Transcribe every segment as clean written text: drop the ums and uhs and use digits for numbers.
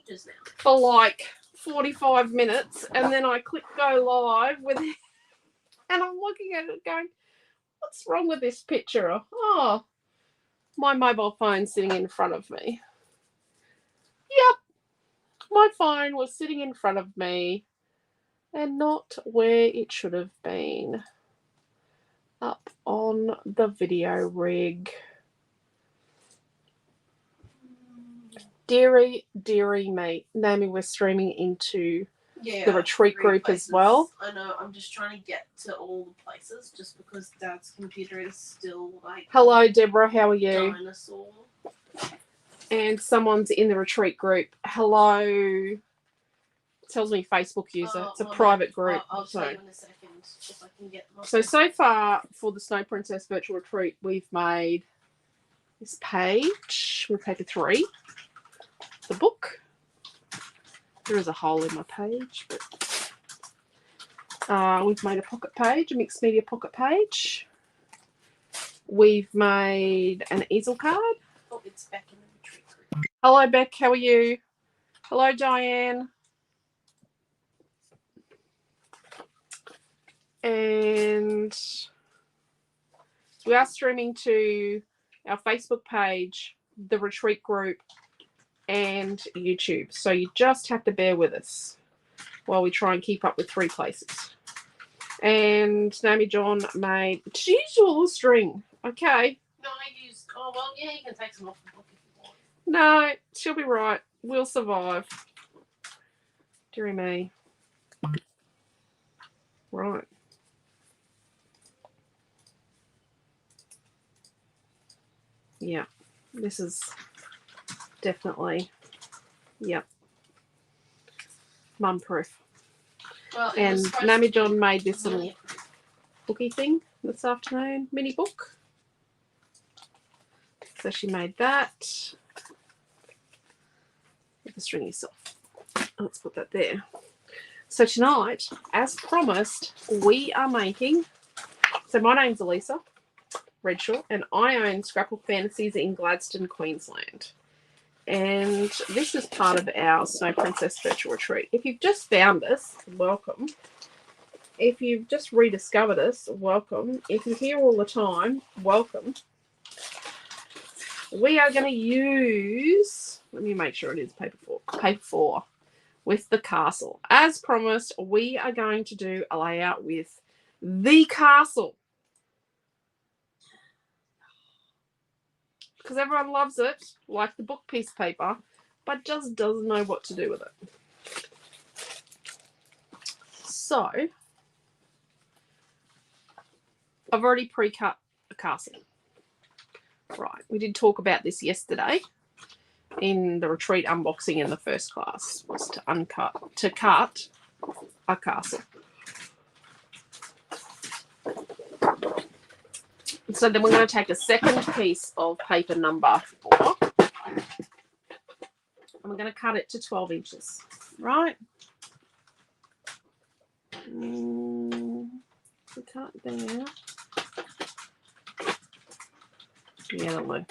pictures now. For like 45 minutes, and then I click go live with it, and I'm looking at it going, what's wrong with this picture? Oh, my mobile phone's sitting in front of me. Yep, my phone was sitting in front of me and not where it should have been. Up on the video rig. Deary me. Naomi, we're streaming into the retreat group places as well. I know, I'm just trying to get to all the places just because Dad's computer is still like... Hello, Deborah, how are you? Dinosaur. And someone's in the retreat group. Hello. It tells me Facebook user. It's a private group. I'll tell you in a second if I can get... So far for the Snow Princess virtual retreat, we've made this page with paper 3. The book. There is a hole in my page, but we've made a pocket page, a mixed media pocket page. We've made an easel card. Oh, it's back in the retreat group. Hello, Beck. How are you? Hello, Diane. And we are streaming to our Facebook page, the retreat group, and YouTube. So you just have to bear with us while we try and keep up with 3 places. And Naomi John made... Did you use all the string? Okay. No, I used... Oh, well, yeah, you can take some off the book if you want. No, she'll be right. We'll survive. Dear me. Right. Yeah. This is... definitely, yep, mum proof. Well, and Naomi John made this little booky thing this afternoon, mini book. So she made that. Get the string yourself. Let's put that there. So tonight, as promised, we are making. So my name's Alicia Redshaw, and I own Scrapbook Fantasies in Gladstone, Queensland. And this is part of our Snow Princess virtual retreat. If you've just found us, welcome. If you've just rediscovered us, welcome. If you're here all the time, welcome. We are going to use, let me make sure it is paper 4 with the castle. As promised, we are going to do a layout with the castle. Because everyone loves it, like the book piece paper, but just doesn't know what to do with it. So, I've already pre-cut the castle. Right, we did talk about this yesterday in the retreat unboxing in the first class, was to cut a castle. So then we're going to take a second piece of paper number 4 and we're going to cut it to 12 inches, right? We cut there. Yeah, that'll do.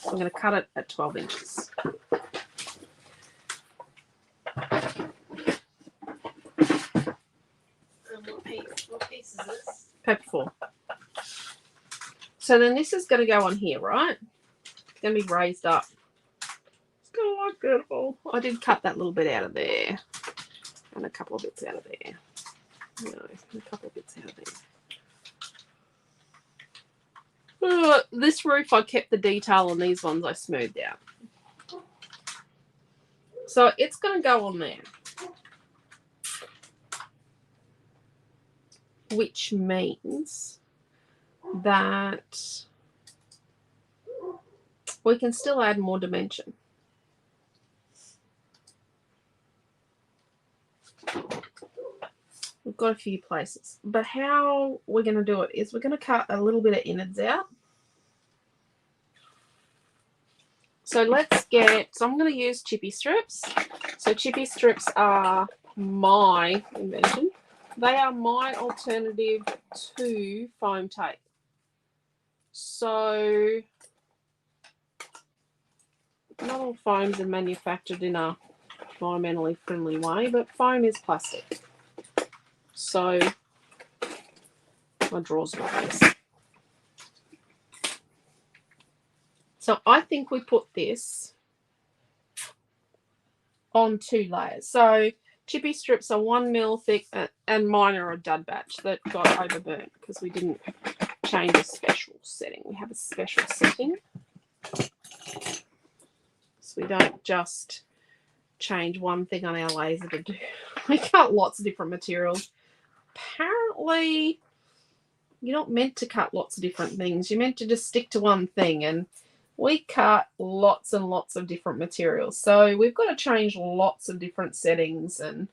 I'm going to cut it at 12 inches. What piece is this? Paper 4. So then this is going to go on here, right? It's going to be raised up. It's going to look beautiful. I did cut that little bit out of there. And a couple of bits out of there. No, a couple of bits out of there. This roof, I kept the detail on these ones I smoothed out. So it's going to go on there. Which means that we can still add more dimension. We've got a few places, but how we're going to do it is we're going to cut a little bit of innards out. So let's get, so I'm going to use chippy strips. So chippy strips are my invention. They are my alternative to foam tape. So Not all foams are manufactured in a environmentally friendly way, but foam is plastic. So my drawers are obvious. So I think we put this on 2 layers. So chippy strips are 1 mil thick, and mine are a dud batch that got overburnt because we didn't change a special setting. We have a special setting. So we don't just change one thing on our laser to do. We cut lots of different materials. Apparently, you're not meant to cut lots of different things. You're meant to just stick to one thing, and we cut lots and lots of different materials. So we've got to change lots of different settings, and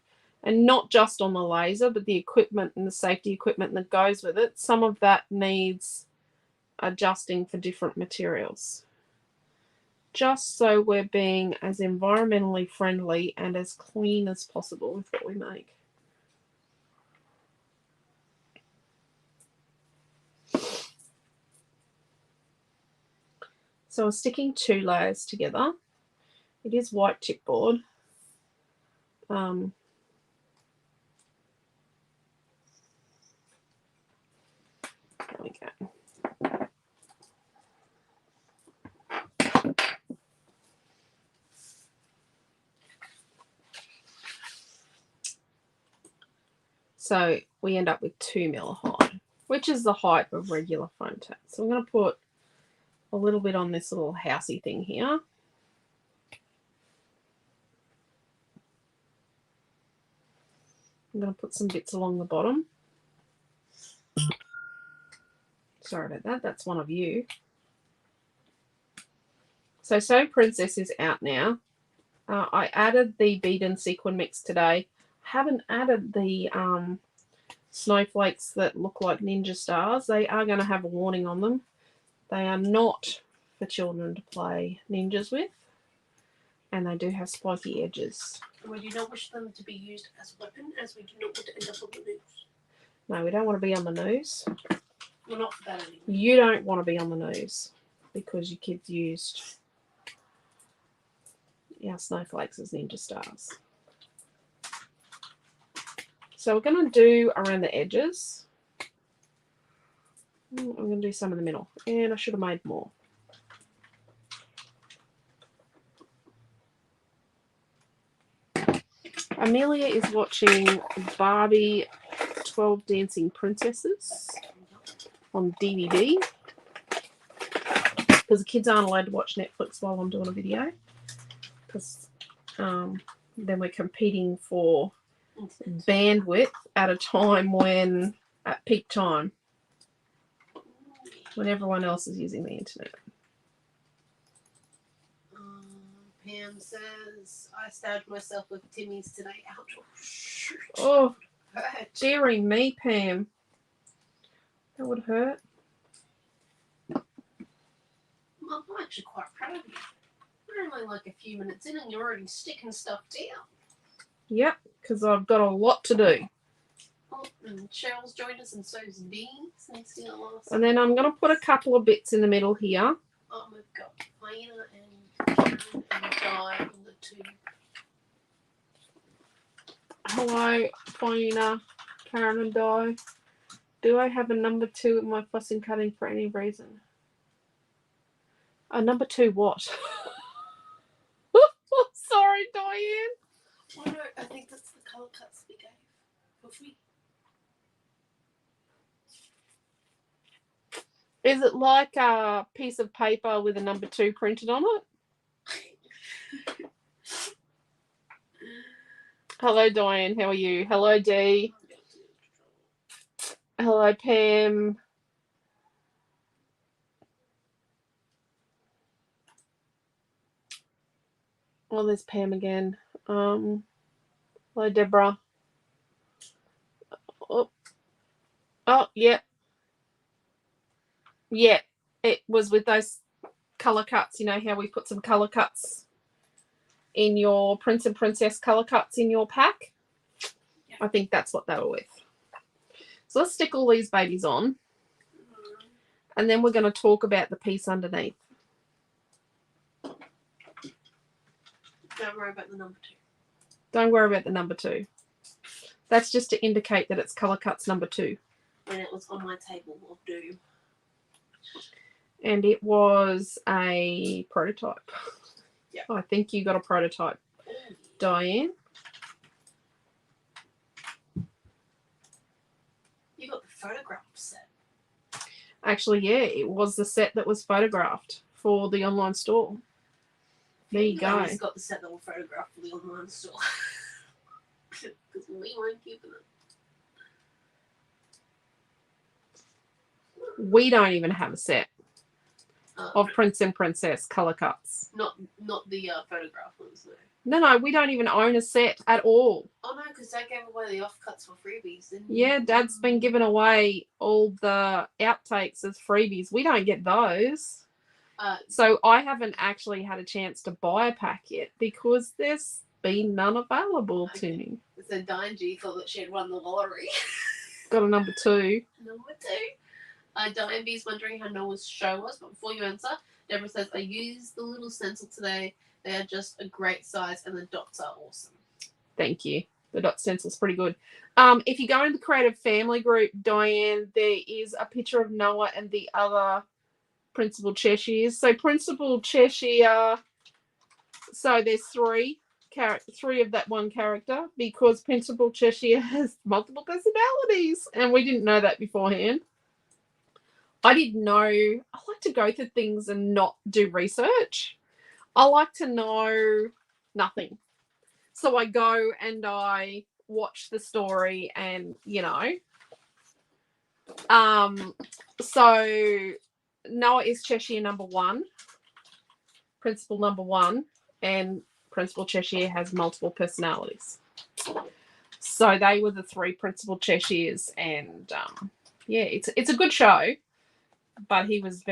not just on the laser, but the equipment and the safety equipment that goes with it. Some of that needs adjusting for different materials, just so we're being as environmentally friendly and as clean as possible with what we make. So we're sticking 2 layers together. It is white chipboard. There we go. So we end up with 2 mil height, which is the height of regular foam tape. So I'm going to put a little bit on this little housey thing here. I'm going to put some bits along the bottom. Sorry about that. That's one of you. So Sew Princess is out now. I added the bead and sequin mix today. Haven't added the snowflakes that look like ninja stars. They are going to have a warning on them. They are not for children to play ninjas with, and they do have spiky edges. We do not wish them to be used as a weapon, as we do not want to end up on the news. No, we don't want to be on the news. Well, not for that anyway. You don't want to be on the news because your kids used our snowflakes as ninja stars. So we're going to do around the edges. I'm going to do some in the middle, and I should have made more. Amelia is watching Barbie 12 Dancing Princesses on DVD because the kids aren't allowed to watch Netflix while I'm doing a video, because then we're competing for bandwidth at a time when, at peak time, when everyone else is using the internet. Pam says, I stabbed myself with Timmy's today. Ouch. Oh, dearie me, Pam. That would hurt. Mum, I'm actually quite proud of you. We're only like a few minutes in and you're already sticking stuff down. Yep, because I've got a lot to do. Oh, and Cheryl's joined us, and so's Dean. And then I'm going to put a couple of bits in the middle here. Oh, we've got Lena and Karen and Di on the 2. Hello, Fiona, Karen and Di. Do I have a number 2 in my fussing cutting for any reason? A number 2 what? Sorry, Diane. Oh no, I think that's the colour cuts we gave for free. Is it like a piece of paper with a number 2 printed on it? Hello, Diane. How are you? Hello, Dee. Hello, Pam. Well, there's Pam again. Hello, Deborah. Oh, yeah. Yeah, it was with those colour cuts. You know how we put some colour cuts in your Prince and Princess colour cuts in your pack? Yeah. I think that's what they were with. So let's stick all these babies on. And then we're going to talk about the piece underneath. Don't worry about the number 2. Don't worry about the number 2. That's just to indicate that it's colour cuts number 2. When it was on my table of doom. And it was a prototype. Yeah. I think you got a prototype, Diane. You got the photograph set. Actually, yeah, it was the set that was photographed for the online store. There you go. He's got the set that will photograph for the online store. Because we weren't keeping it. We don't even have a set of Prince and Princess colour cuts. Not the photograph ones, No, no. no, we don't even own a set at all. Oh no, because Dad gave away the offcuts for freebies, didn't he? Yeah, Dad's been giving away all the outtakes as freebies. We don't get those. So I haven't actually had a chance to buy a pack yet because there's been none available to me. So Diane G thought that she had won the lottery. Got a number 2. Number 2. Diane B is wondering how Noah's show was, but before you answer, Deborah says, I used the little stencil today. They are just a great size and the dots are awesome. Thank you. The dot stencil's pretty good. If you go into the Creative Family group, Diane, there is a picture of Noah and the other Principal Cheshires. So Principal Cheshire, so there's 3 of that one character because Principal Cheshire has multiple personalities and we didn't know that beforehand. I didn't know. I like to go through things and not do research. I like to know nothing. So I go and I watch the story and, you know. So Noah is Cheshire number 1, Principal number 1, and Principal Cheshire has multiple personalities. So they were the 3 Principal Cheshires, and yeah, it's a good show. But he was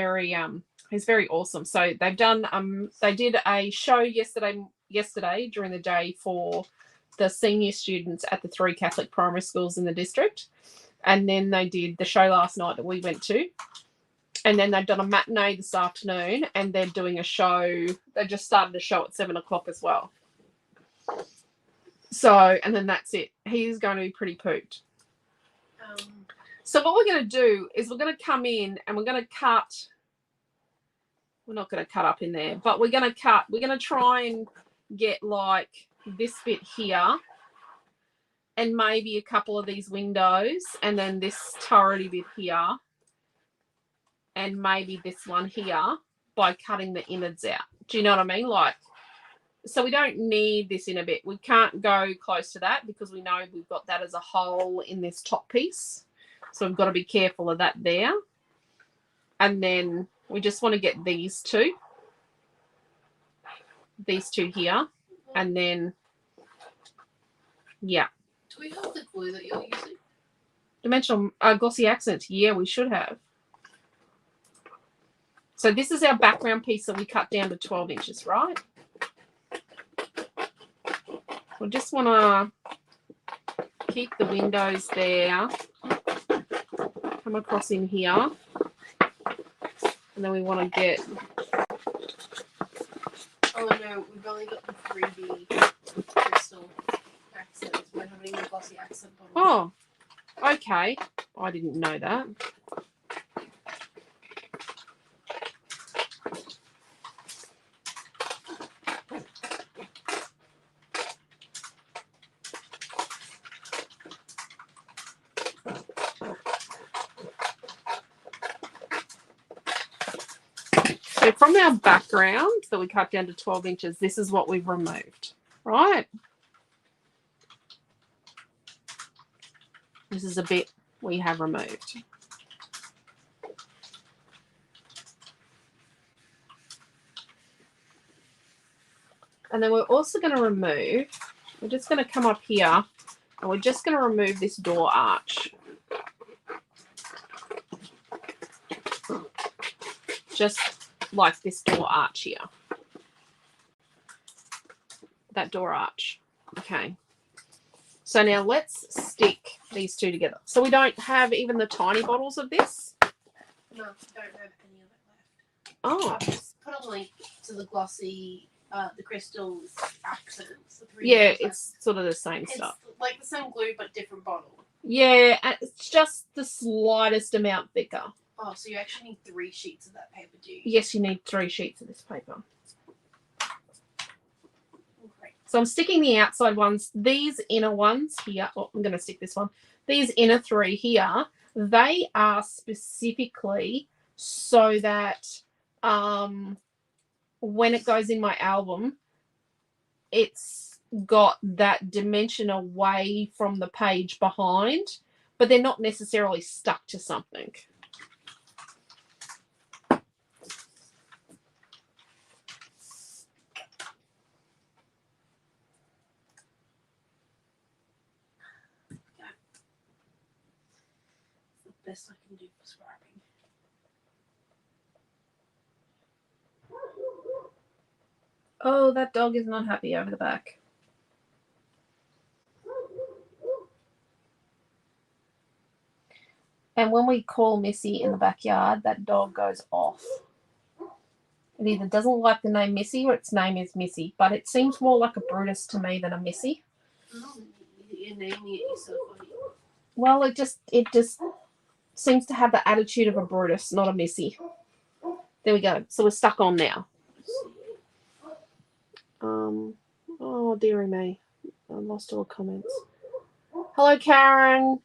he's very awesome. So they've done they did a show yesterday during the day for the senior students at the 3 Catholic primary schools in the district, and then they did the show last night that we went to. And then they've done a matinee this afternoon, and they're doing a show. They just started a show at 7 o'clock as well. So, and then that's it. He's going to be pretty pooped. So what we're going to do is we're going to come in and we're going to cut. We're not going to cut up in there, but we're going to cut. We're going to try and get like this bit here and maybe a couple of these windows and then this turrety bit here and maybe this one here by cutting the innards out. Do you know what I mean? Like, so we don't need this inner bit. We can't go close to that because we know we've got that as a hole in this top piece. So we've got to be careful of that there. And then we just want to get these 2 here. And then, yeah. Do we have the glue that you're using? Dimensional glossy accents. Yeah, we should have. So this is our background piece that we cut down to 12 inches, right? We just want to keep the windows there. Come across in here. And then we want to get... Oh no, we've only got the 3D crystal accents. We don't have any more glossy accent bottles. Oh, okay. I didn't know that. So from our background that we cut down to 12 inches, this is what we've removed, right? This is a bit we have removed. And then we're also going to remove, we're just going to come up here and we're just going to remove this door arch. Just like this door arch here. That door arch. Okay. So now let's stick these 2 together. So we don't have even the tiny bottles of this? No, don't have any of it left. Oh. I've just put a link to the glossy the crystals accents. The 3D Yeah, crystals it's sort of the same accents. stuff. It's like the same glue but different bottle. Yeah, and it's just the slightest amount thicker. Oh, so you actually need 3 sheets of that paper, do you? Yes, you need 3 sheets of this paper. Great. So I'm sticking the outside ones. These inner ones here, oh, I'm going to stick this one. These inner 3 here, they are specifically so that when it goes in my album, it's got that dimension away from the page behind, but they're not necessarily stuck to something. Best I can do for scrapping. Oh, that dog is not happy over the back. And when we call Missy in the backyard, that dog goes off. It either doesn't like the name Missy or its name is Missy, but it seems more like a Brutus to me than a Missy. Oh, you're naming it yourself, are you? Well, it just seems to have the attitude of a Brutus, not a Missy. There we go. So we're stuck on now. Oh, dearie me. I lost all comments. Hello, Karen.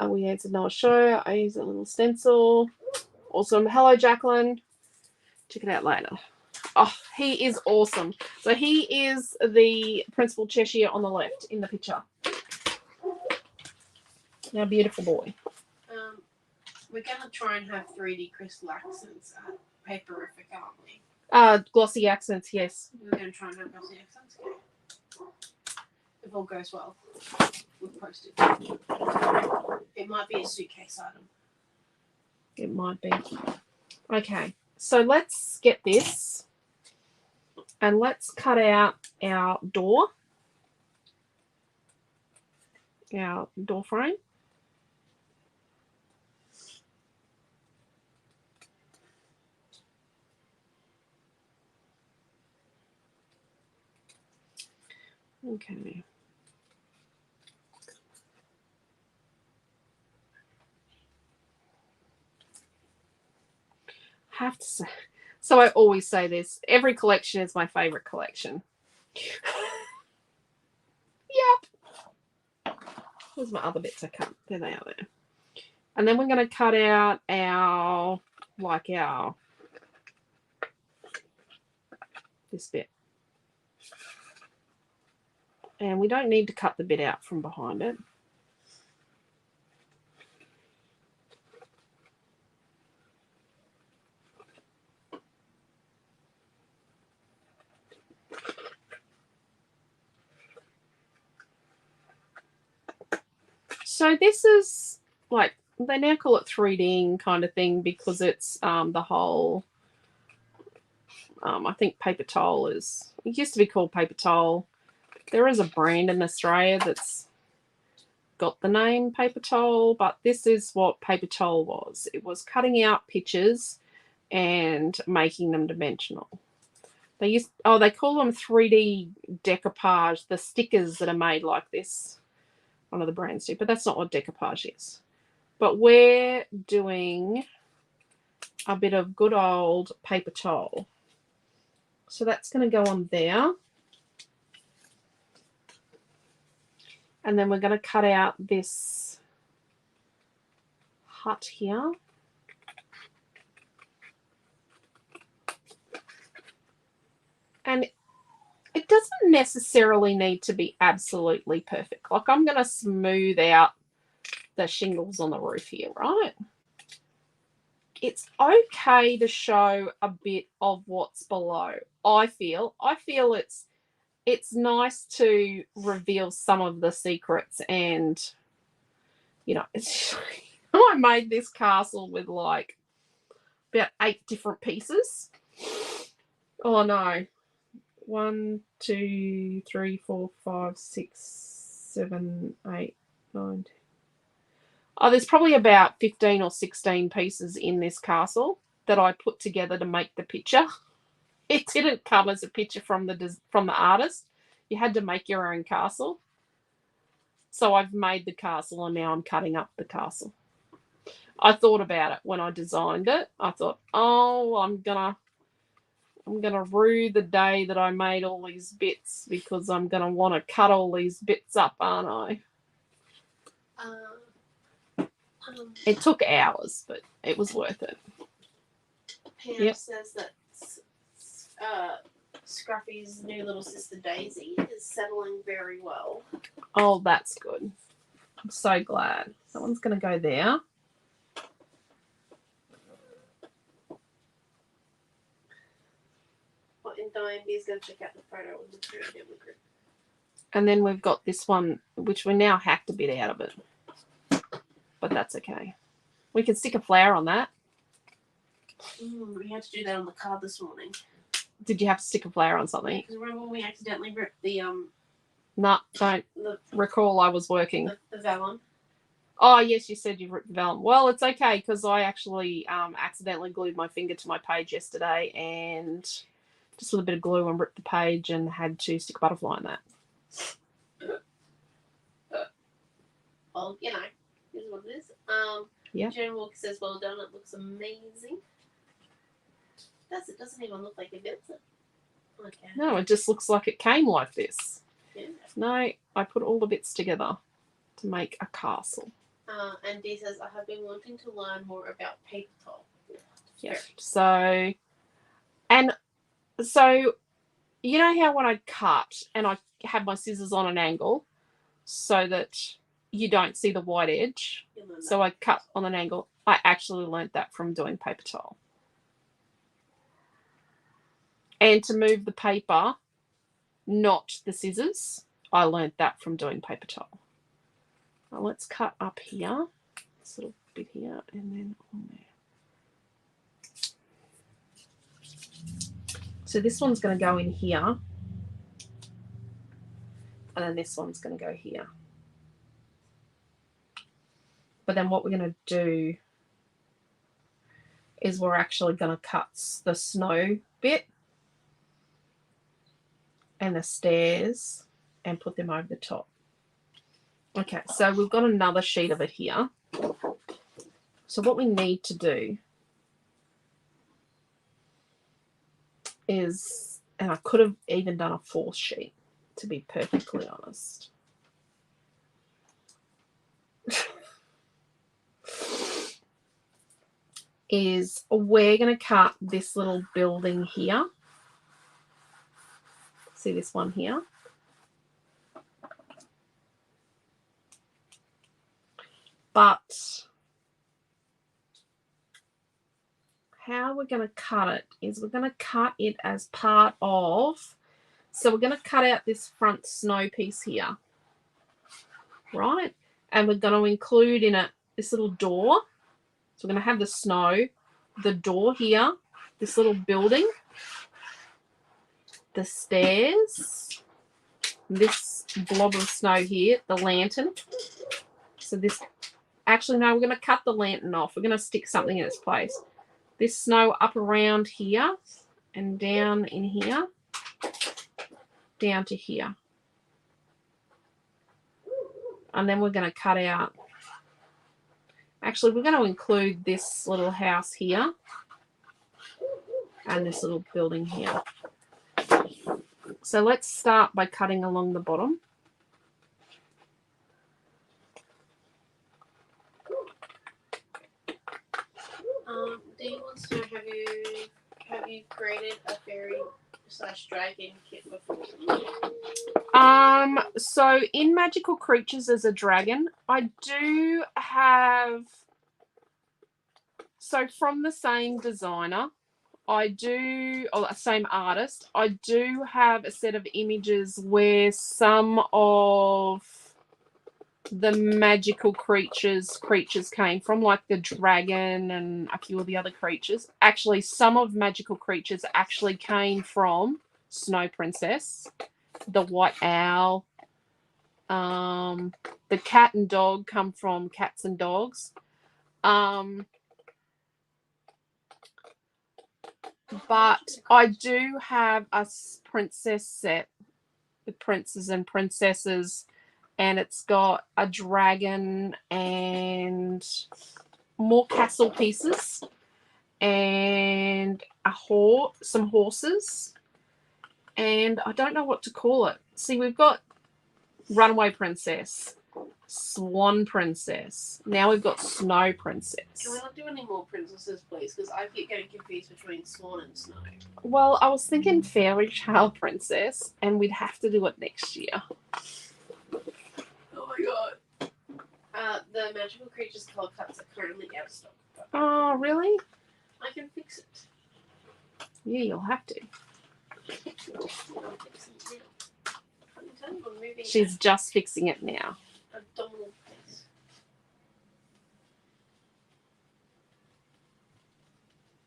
We answered Noah's show. I use a little stencil. Awesome. Hello, Jacqueline. Check it out later. Oh, he is awesome. So he is the Principal Cheshire on the left in the picture. Now, beautiful boy. We're going to try and have 3D crystal accents at Paperific, aren't we? Glossy accents, yes. We're going to try and have glossy accents, okay. If all goes well, we'll post it. It might be a suitcase item. It might be. Okay, so let's get this and let's cut out our door frame. Okay. Have to say, so I always say this, every collection is my favorite collection. Yep. Where's my other bits I cut? There they are there. And then we're going to cut out this bit. And we don't need to cut the bit out from behind it. So this is like, they now call it 3Ding kind of thing because it's the whole, I think paper towel is, it used to be called paper towel. There is a brand in Australia that's got the name paper towel, but this is what paper towel was. It was cutting out pictures and making them dimensional. They call them 3D decoupage, the stickers that are made like this. One of the brands do, but that's not what decoupage is. But we're doing a bit of good old paper towel. So that's going to go on there. And then we're going to cut out this hut here. And it doesn't necessarily need to be absolutely perfect. Like I'm going to smooth out the shingles on the roof here, right? It's okay to show a bit of what's below. I feel it's nice to reveal some of the secrets, and you know, it's I made this castle with like about 8 different pieces. Oh no. 1, 2, 3, 4, 5, 6, 7, 8, 9, 10. Oh, there's probably about 15 or 16 pieces in this castle. that I put together to make the picture. It didn't come as a picture from the artist. You had to make your own castle. So I've made the castle and now I'm cutting up the castle. I thought about it when I designed it. I thought, oh, I'm gonna rue the day that I made all these bits because I'm gonna want to cut all these bits up, aren't I? It took hours, but it was worth it. Pam says that Scruffy's new little sister Daisy is settling very well. Oh, that's good. I'm so glad. Someone's going to go there. And Diane B's going to check out the photo of the family group. And then we've got this one, which we now hacked a bit out of it. But that's okay. We can stick a flower on that. We had to do that on the card this morning. Did you have to stick a flower on something? Because remember when we accidentally ripped the No, don't recall. I was working. The vellum. Oh yes, you said you ripped the vellum. Well, it's okay because I actually accidentally glued my finger to my page yesterday and just with a bit of glue and ripped the page and had to stick a butterfly in that. Well, you know, here's what it is. Yeah. Jen Walker says, "Well done. It looks amazing." It doesn't even look like it built it. Okay. No, it just looks like it came like this. Yeah. No, I put all the bits together to make a castle. And Dee says, I have been wanting to learn more about paper towel. Yeah. So, you know how when I cut and I have my scissors on an angle so that you don't see the white edge. So I cut on an angle. I actually learnt that from doing paper towel. And to move the paper, not the scissors, I learnt that from doing paper towel. Now let's cut up here, this little bit here, and then on there. So this one's going to go in here, and then this one's going to go here. But then what we're going to do is we're actually going to cut the snow bit and the stairs and put them over the top. Okay, so we've got another sheet of it here. So what we need to do is, and I could have even done a fourth sheet, to be perfectly honest. Is we're going to cut this little building here. See this one here? But how we're going to cut it is we're going to cut it as part of, so we're going to cut out this front snow piece here, right? And we're going to include in it this little door. So we're going to have the snow, the door here, this little building, the stairs, this blob of snow here, the lantern. So this, actually no, we're going to cut the lantern off. We're going to stick something in its place. This snow up around here and down in here, down to here. And then we're going to cut out, actually we're going to include this little house here and this little building here. So let's start by cutting along the bottom. Dee wants to know, have you created a fairy/dragon kit before? So in Magical Creatures as a dragon, I do have, so from the same designer, or the same artist, I do have a set of images where some of the magical creatures came from, like the dragon and a few of the other creatures. Actually, some of magical creatures actually came from Snow Princess, the white owl, the cat and dog come from Cats and Dogs. But I do have a princess set with princes and princesses, and it's got a dragon and more castle pieces and some horses, and I don't know what to call it. See, we've got Runaway Princess, Swan Princess. Now we've got Snow Princess. Can we not do any more princesses, please? Because I keep getting confused between Swan and Snow. Well, I was thinking Fairy Tale Princess, and we'd have to do it next year. Oh my god. The magical creatures color cuts are currently out of stock. Oh, really? I can fix it. Yeah, you'll have to. I'm fixing it now. I'm telling you, I'm moving. She's just fixing it now. Abdominal place.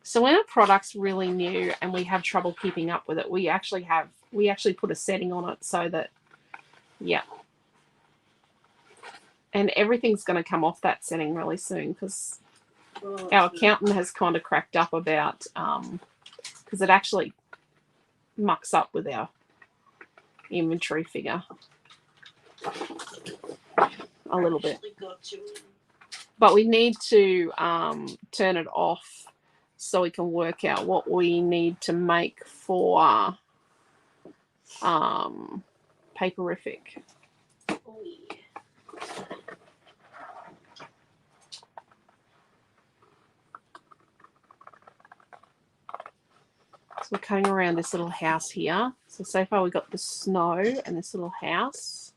So when a product's really new and we have trouble keeping up with it, we actually put a setting on it so that, yeah. And everything's going to come off that setting really soon because our accountant has kind of cracked up about, because it actually mucks up with our inventory figure a little bit. But we need to turn it off so we can work out what we need to make for Paperific. Oh, yeah. So we're cutting around this little house here. So far we've got the snow and this little house.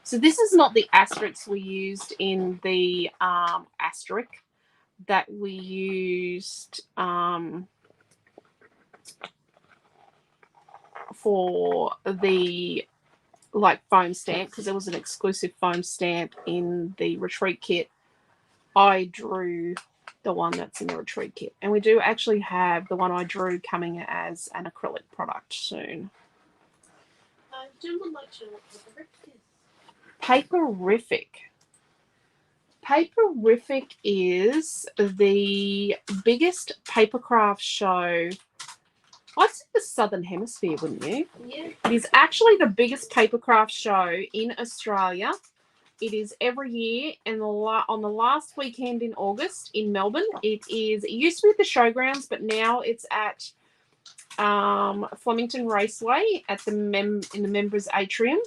So this is not the asterisk we used in the asterisk that we used for the foam stamp, because there was an exclusive foam stamp in the retreat kit. I drew the one that's in the retreat kit, and we do actually have the one I drew coming as an acrylic product soon. I do like to know what the rift is. Paperific. Paperific is the biggest papercraft show. I'd say the Southern Hemisphere, wouldn't you? Yeah. It is actually the biggest papercraft show in Australia. It is every year, and on the last weekend in August in Melbourne. It used to be at the showgrounds, but now it's at Flemington Raceway at in the members' atrium.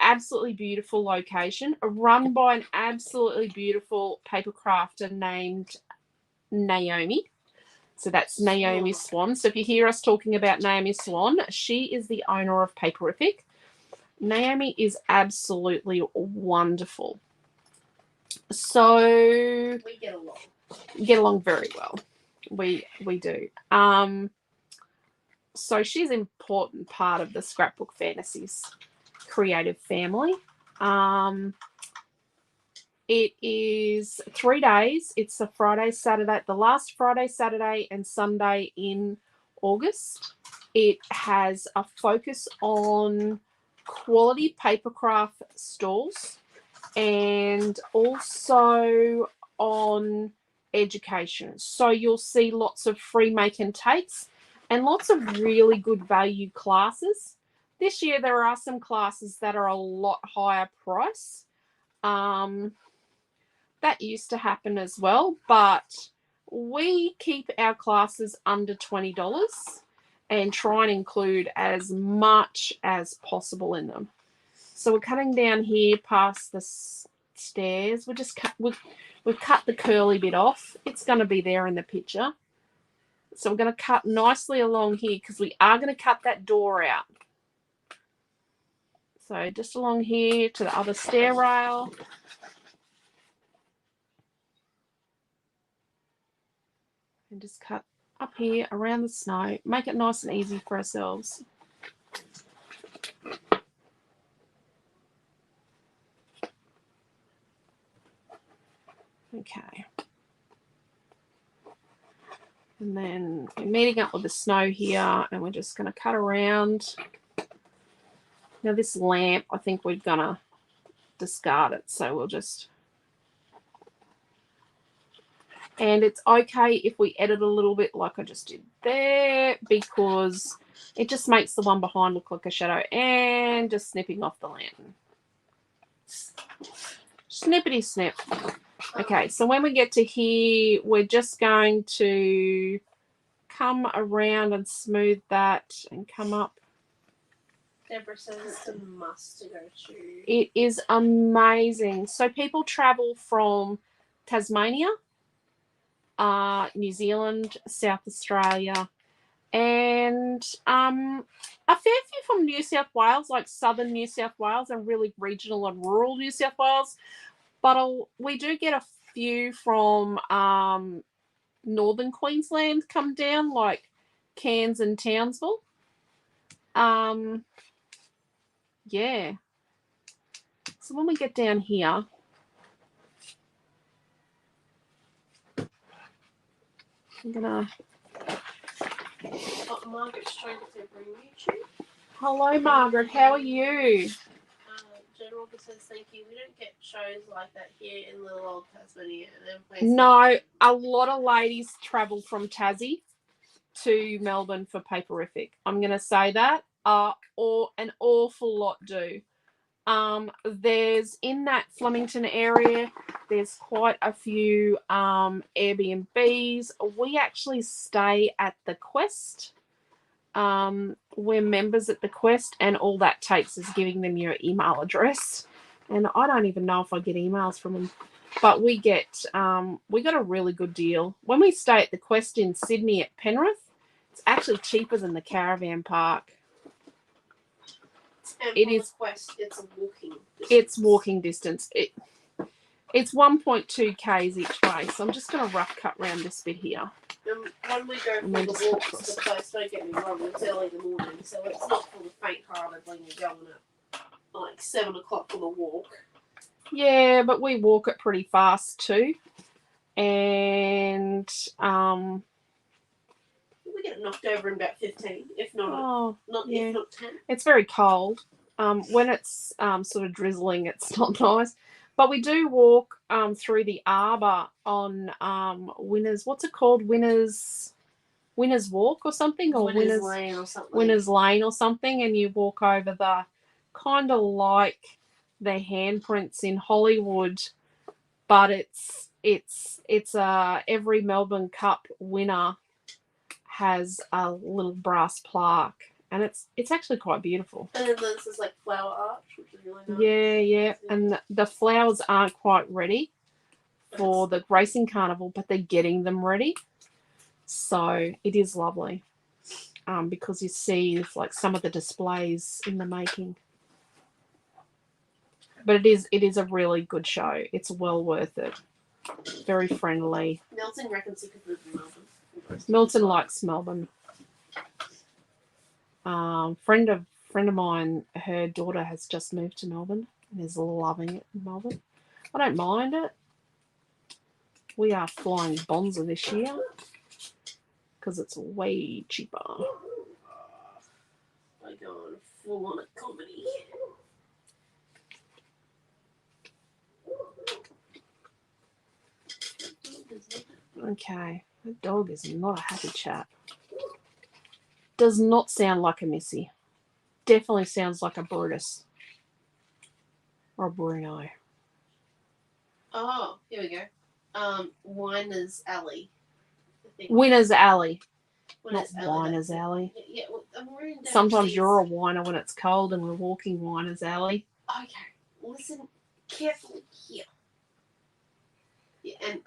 Absolutely beautiful location, run by an absolutely beautiful paper crafter named Naomi. So that's Naomi Swan. So if you hear us talking about Naomi Swan, she is the owner of Paperific. Naomi is absolutely wonderful. So we get along. Get along very well. We do. So she's an important part of the Scrapbook Fantasies creative family. It is 3 days. It's a Friday, Saturday, the last Friday, Saturday, and Sunday in August. It has a focus on quality papercraft stalls and also on education. So you'll see lots of free make and takes and lots of really good value classes. This year there are some classes that are a lot higher price. That used to happen as well, but we keep our classes under $20 and try and include as much as possible in them. So we're cutting down here past the stairs. We've cut the curly bit off. It's going to be there in the picture. So we're going to cut nicely along here because we are going to cut that door out. So just along here to the other stair rail. And just cut up here around the snow. Make it nice and easy for ourselves. Okay. And then we're meeting up with the snow here, and we're just going to cut around. Now this lamp, I think we're going to discard it, so we'll just And it's okay if we edit a little bit like I just did there, because it just makes the one behind look like a shadow. And just snipping off the lantern. Snippity snip. Okay, so when we get to here, we're just going to come around and smooth that and come up. Deborah says it's a must to go to. It is amazing. So people travel from Tasmania, New Zealand, South Australia, and a fair few from New South Wales, like southern New South Wales and really regional and rural New South Wales. But we do get a few from northern Queensland come down, like Cairns and Townsville. Yeah. So when we get down here, I'm gonna. Oh, Margaret's trying to say bring YouTube. Hello, Margaret. How are you? General says thank you. We don't get shows like that here in little old Tasmania. No, a lot of ladies travel from Tassie to Melbourne for Paperific. I'm going to say that. Or an awful lot do. There's in that Flemington area, there's quite a few Airbnbs. We actually stay at the Quest. We're members at the Quest, and all that takes is giving them your email address. And I don't even know if I get emails from them, but we got a really good deal. When we stay at the Quest in Sydney at Penrith, it's actually cheaper than the caravan park. And it is Quest, it's a walking distance. It's walking distance. It's 1.2 k's each way. So I'm just going to rough cut around this bit here. When we go for the walks, the place, don't get me wrong, it's early in the morning, so it's not for the faint-hearted when you're going at like 7 o'clock for the walk. Yeah, but we walk it pretty fast too. And we get it knocked over in about 15, if not, if not 10. It's very cold. When it's sort of drizzling, it's not nice. But we do walk through the arbour on Winners. What's it called? Winners Walk or something, or Winners Lane or something. Winners Lane or something, and you walk over the kind of like the handprints in Hollywood, but it's every Melbourne Cup winner has a little brass plaque. And it's actually quite beautiful. And then this is like flower arch, which is really nice. Yeah. And the flowers aren't quite ready for the racing carnival, but they're getting them ready. So it is lovely. Because you see like some of the displays in the making. But it is a really good show. It's well worth it. Very friendly. Milton reckons he could live in Melbourne. Milton likes Melbourne. Friend of mine, her daughter has just moved to Melbourne and is loving it in Melbourne. I don't mind it. We are flying Bonza this year because it's way cheaper. I go on full on a comedy. Okay, the dog is not a happy chap. Does not sound like a Missy. Definitely sounds like a Brutus. Or a Bruno. Oh, here we go. Winer's Alley. Winner's Alley. Not Winer's Alley. Yeah, well, sometimes you're a whiner when it's cold and we're walking Winer's Alley. Okay, listen carefully here. Yeah, and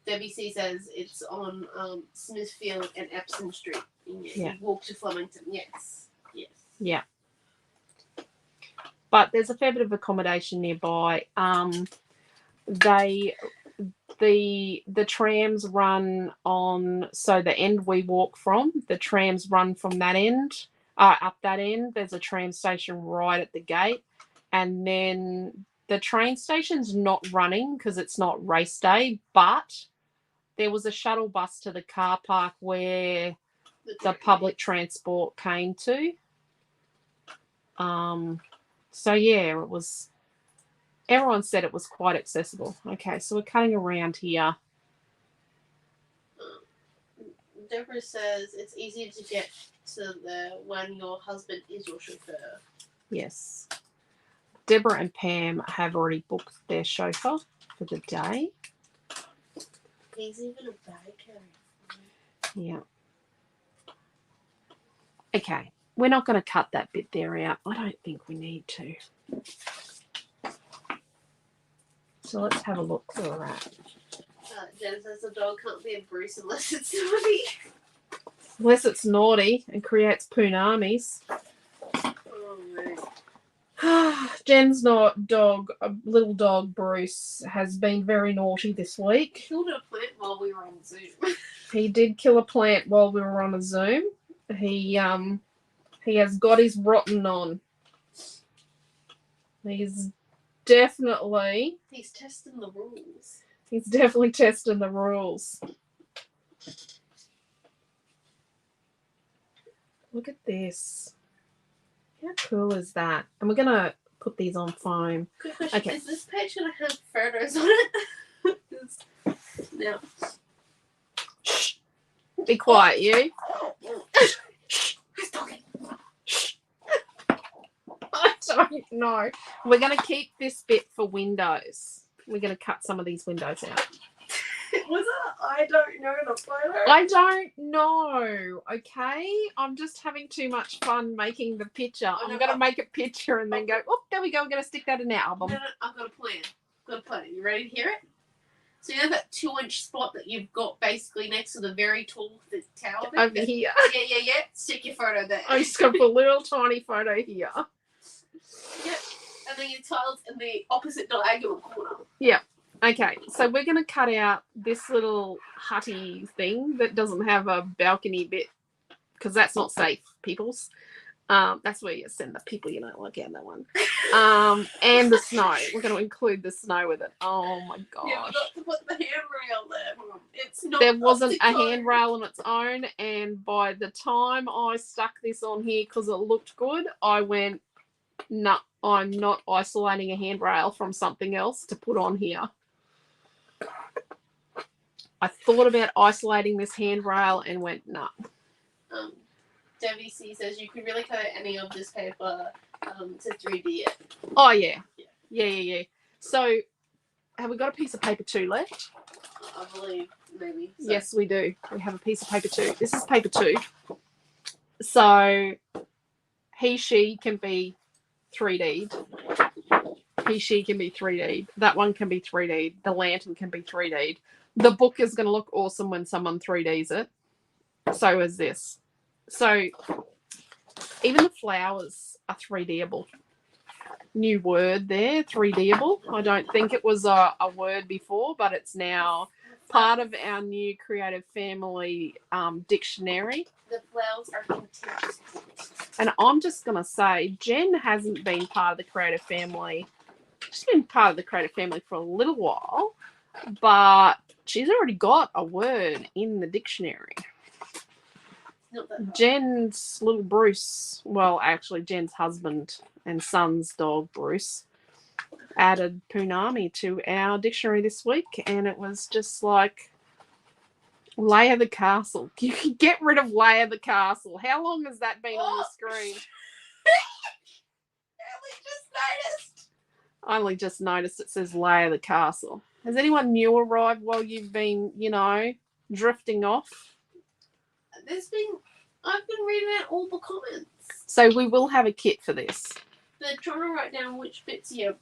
Debbie C says it's on Smithfield and Epsom Street. Yeah. You walk to Flemington. Yes. Yeah. But there's a fair bit of accommodation nearby. The trams run on, so the end we walk from, the trams run from that end, up that end. There's a tram station right at the gate. And then the train station's not running because it's not race day, but there was a shuttle bus to the car park where the public transport came to. So yeah, it was, everyone said it was quite accessible. Okay, so we're cutting around here. Deborah says it's easier to get to there when your husband is your chauffeur. Yes. Deborah and Pam have already booked their chauffeur for the day. He's even a bag carrier. Yeah. Okay. We're not going to cut that bit there out. I don't think we need to. So let's have a look where we're at. Jen says the dog can't be a Bruce unless it's naughty. Unless it's naughty and creates punamis. Oh, man. Jen's little dog Bruce has been very naughty this week. Killed a plant while we were on Zoom. He did kill a plant while we were on a Zoom. He has got his rotten on. He's definitely testing the rules. He's definitely testing the rules. Look at this. How cool is that? And we're gonna put these on foam. Good question. Okay. Is this page gonna have photos on it? No. Shh. Be quiet, you. Who's talking? I don't know. We're going to keep this bit for windows. We're going to cut some of these windows out. Was it? I don't know the photo. I don't know, okay? I'm just having too much fun making the picture. I'm going to make a picture and then go, oh, there we go. I'm going to stick that in our album. No, I've got a plan. You ready to hear it? So you know that 2-inch spot that you've got basically next to the very tall tower bit? Over here. Yeah. Stick your photo there. I'm just going to put a little tiny photo here. Yep. And then your tiles in the opposite diagonal corner. Yeah. Okay, so we're going to cut out this little hutty thing that doesn't have a balcony bit because that's not safe, peoples. That's where you send the people you don't like out that one. And the snow. We're going to include the snow with it. Oh, my gosh. Yeah, we got to put the handrail there. It's not There wasn't a handrail on its own, and by the time I stuck this on here because it looked good, I went, no, I'm not isolating a handrail from something else to put on here. I thought about isolating this handrail and went, no. Debbie C says you could really cut any of this paper to 3D it. Oh, yeah. Yeah. So, have we got a piece of paper 2 left? I believe, maybe. So. Yes, we do. We have a piece of paper 2. This is paper 2. So, he, she can be 3D'd. He, she can be 3D'd. That one can be 3D'd. The lantern can be 3D'd. The book is going to look awesome when someone 3Ds it. So is this. So even the flowers are 3D'able. New word there, 3D'able. I don't think it was a word before, but it's now part of our new Creative Family dictionary. The flowers are contentious. And I'm just going to say, Jen hasn't been part of the Creative Family. She's been part of the Creative Family for a little while, but she's already got a word in the dictionary. Jen's little Bruce, well, actually Jen's husband and son's dog Bruce, added punami to our dictionary this week, and it was just like, Layer the Castle. You can get rid of Layer the Castle. How long has that been on the screen? I only just noticed it says Layer the Castle. Has anyone new arrived while you've been, drifting off? I've been reading out all the comments. So we will have a kit for this. They're trying to write down which bits you're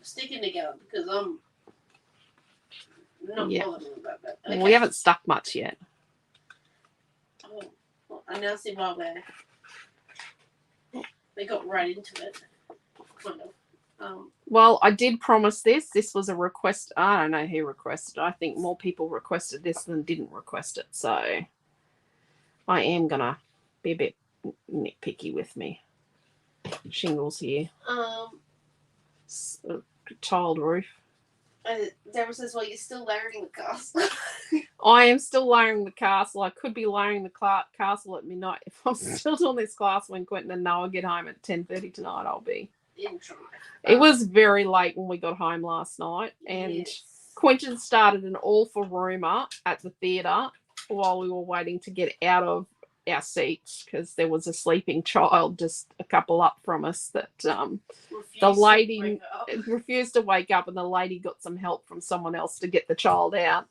sticking together because I'm not bothering about that. Okay. We haven't stuck much yet. Oh, well, I now see why they got right into it. Kind of. Well, I did promise this. This was a request. I don't know who requested it. I think more people requested this than didn't request it. So I am going to be a bit nitpicky with me. Shingles here. Tiled roof. Deborah says, well, you're still layering the castle. I am still layering the castle. I could be layering the castle at midnight. If I'm still doing this class when Quentin and Noah get home at 10:30 tonight, I'll be. It was very late when we got home last night, and Quentin started an awful rumour at the theatre while we were waiting to get out of our seats because there was a sleeping child just a couple up from us that the lady refused to wake up, and the lady got some help from someone else to get the child out.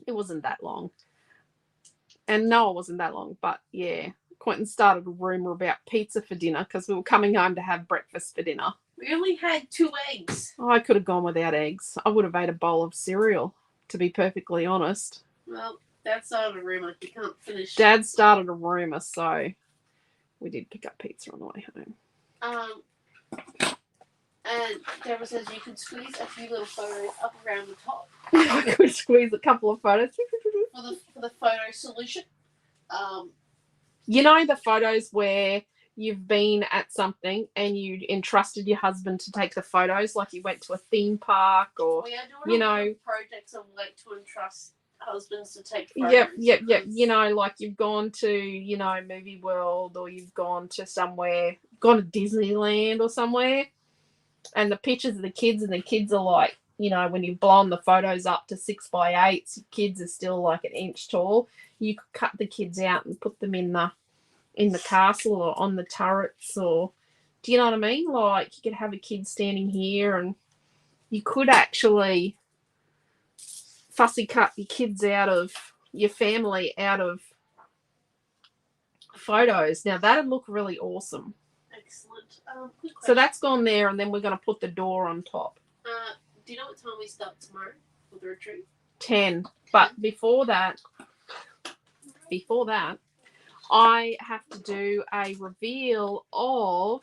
It wasn't that long. And no, it wasn't that long, but yeah. Quentin started a rumour about pizza for dinner because we were coming home to have breakfast for dinner. We only had 2 eggs. Oh, I could have gone without eggs. I would have ate a bowl of cereal, to be perfectly honest. Well, Dad started a rumour. You can't finish. Dad started a rumour, so we did pick up pizza on the way home. And Deborah says you could squeeze a few little photos up around the top. I could squeeze a couple of photos. For the photo solution. You know the photos where you've been at something and you entrusted your husband to take the photos, like you went to a theme park or, we are doing projects of like to entrust husbands to take photos. Yep. You know, like you've gone to, you know, Movie World, or you've gone to somewhere, gone to Disneyland or somewhere, and the pictures of the kids, and the kids are like, you know, when you've blown the photos up to 6x8, kids are still like 1 inch tall. You could cut the kids out and put them in the castle or on the turrets, or do you know what I mean? Like you could have a kid standing here, and you could actually fussy cut your kids out of your family out of photos. Now that'd look really awesome. Excellent. So that's gone there, and then we're going to put the door on top. Do you know what time we start tomorrow for the retreat? 10. But before that, I have to do a reveal of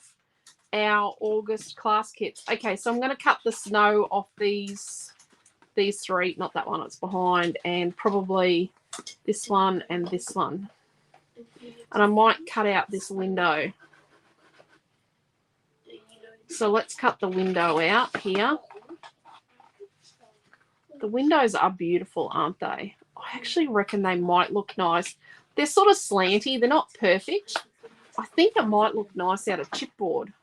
our August class kits. Okay, so I'm going to cut the snow off these 3, not that one, it's behind, and probably this one and this one. And I might cut out this window. So let's cut the window out here. The windows are beautiful, aren't they? I actually reckon they might look nice. They're sort of slanty. They're not perfect. I think it might look nice out of chipboard.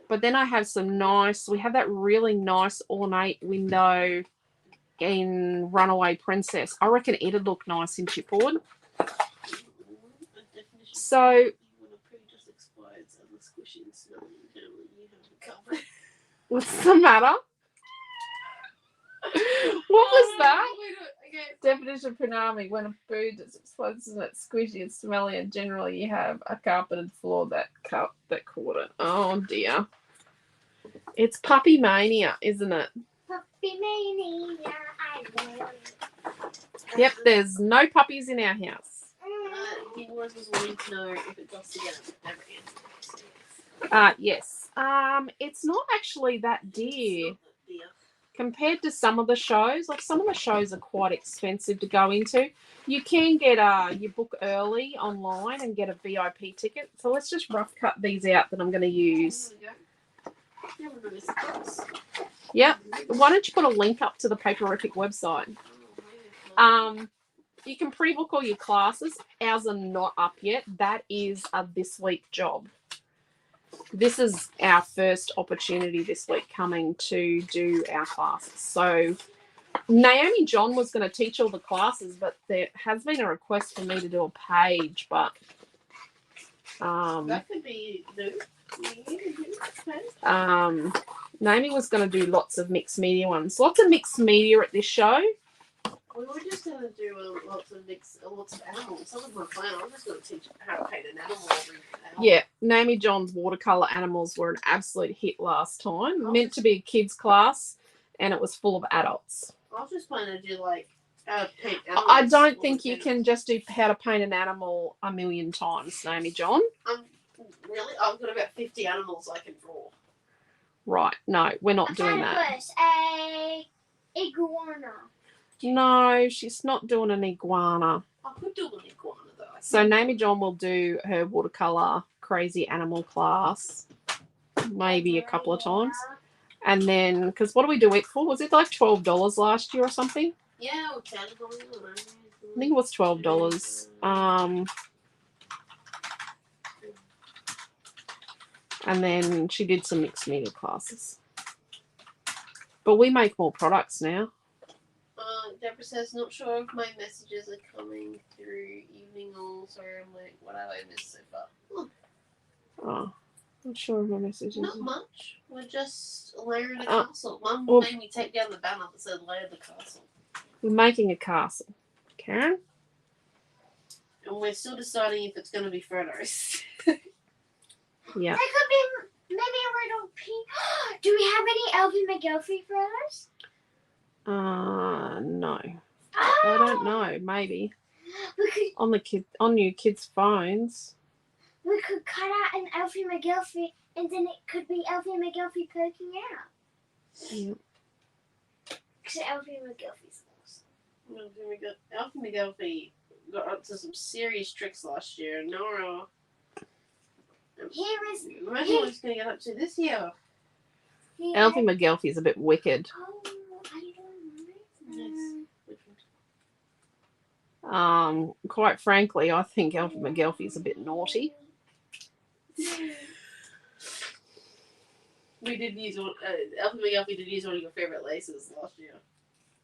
But then I have we have that really nice ornate window in Runaway Princess. I reckon it'd look nice in chipboard. So, what's the matter? What was that? Definition of punami: when a food is explosive and it's squishy and smelly, and generally you have a carpeted floor that caught it. Oh dear. It's puppy mania, isn't it? Puppy mania, I know. Yep, there's no puppies in our house. He was wanting to know if it goes together. Never answered. Yes. It's not actually that dear. Compared to some of the shows, like some of the shows are quite expensive to go into. You can get you book early online and get a VIP ticket. So let's just rough cut these out that I'm going to use. Yep. Why don't you put a link up to the Paperific website? You can pre-book all your classes. Ours are not up yet. That is a this week job. This is our first opportunity this week coming to do our classes. So Naomi John was going to teach all the classes, but there has been a request for me to do a page, but that could be new. Naomi was going to do lots of mixed media ones. Lots of mixed media at this show. We were just going to do lots of animals. That was my plan. I was just going to teach how to paint an animal every hour. Yeah, Naomi John's watercolour animals were an absolute hit last time. Meant to be a kids class, and it was full of adults. I was just planning to do like how to paint animals. I don't think you can just do how to paint an animal a million times, Naomi John. Really? I've got about 50 animals I can draw. Right, no, we're not doing that. First, a iguana. No, she's not doing an iguana. I could do an iguana though. So Naomi John will do her watercolour crazy animal class maybe a couple of times. And then, because what do we do it for? Was it like $12 last year or something? Yeah, or $10. I think it was $12. And then she did some mixed media classes. But we make more products now. Deborah says, not sure if my messages are coming through evening or sorry, I'm like, what have I missed so far? Oh, Oh, not sure of my messages. not much. We're just layering a Oh, castle. Mum well- made me take down the banner that said layer the castle. We're making a castle. Karen? And we're still deciding if it's going to be Frodo's. Yeah. That could be maybe a little pink. Do we have any Elfie McGilfrey for us? No. Oh, I don't know. Maybe We could on your kids' phones. cut out an Elfie McGilfrey, and then it could be Elfie McGilfrey poking out. Yeah. Because Elfie McGilfrey's awesome. Alfie McGilfrey got up to some serious tricks last year. Nora, imagine what he's going to get up to this year. Alfie McGelfie's a bit wicked. Oh, I don't know. Yes. Which Quite frankly, I think Alfie McGelfie's a bit naughty. We did use one. Alfie McGilfrey did use one of your favorite laces last year.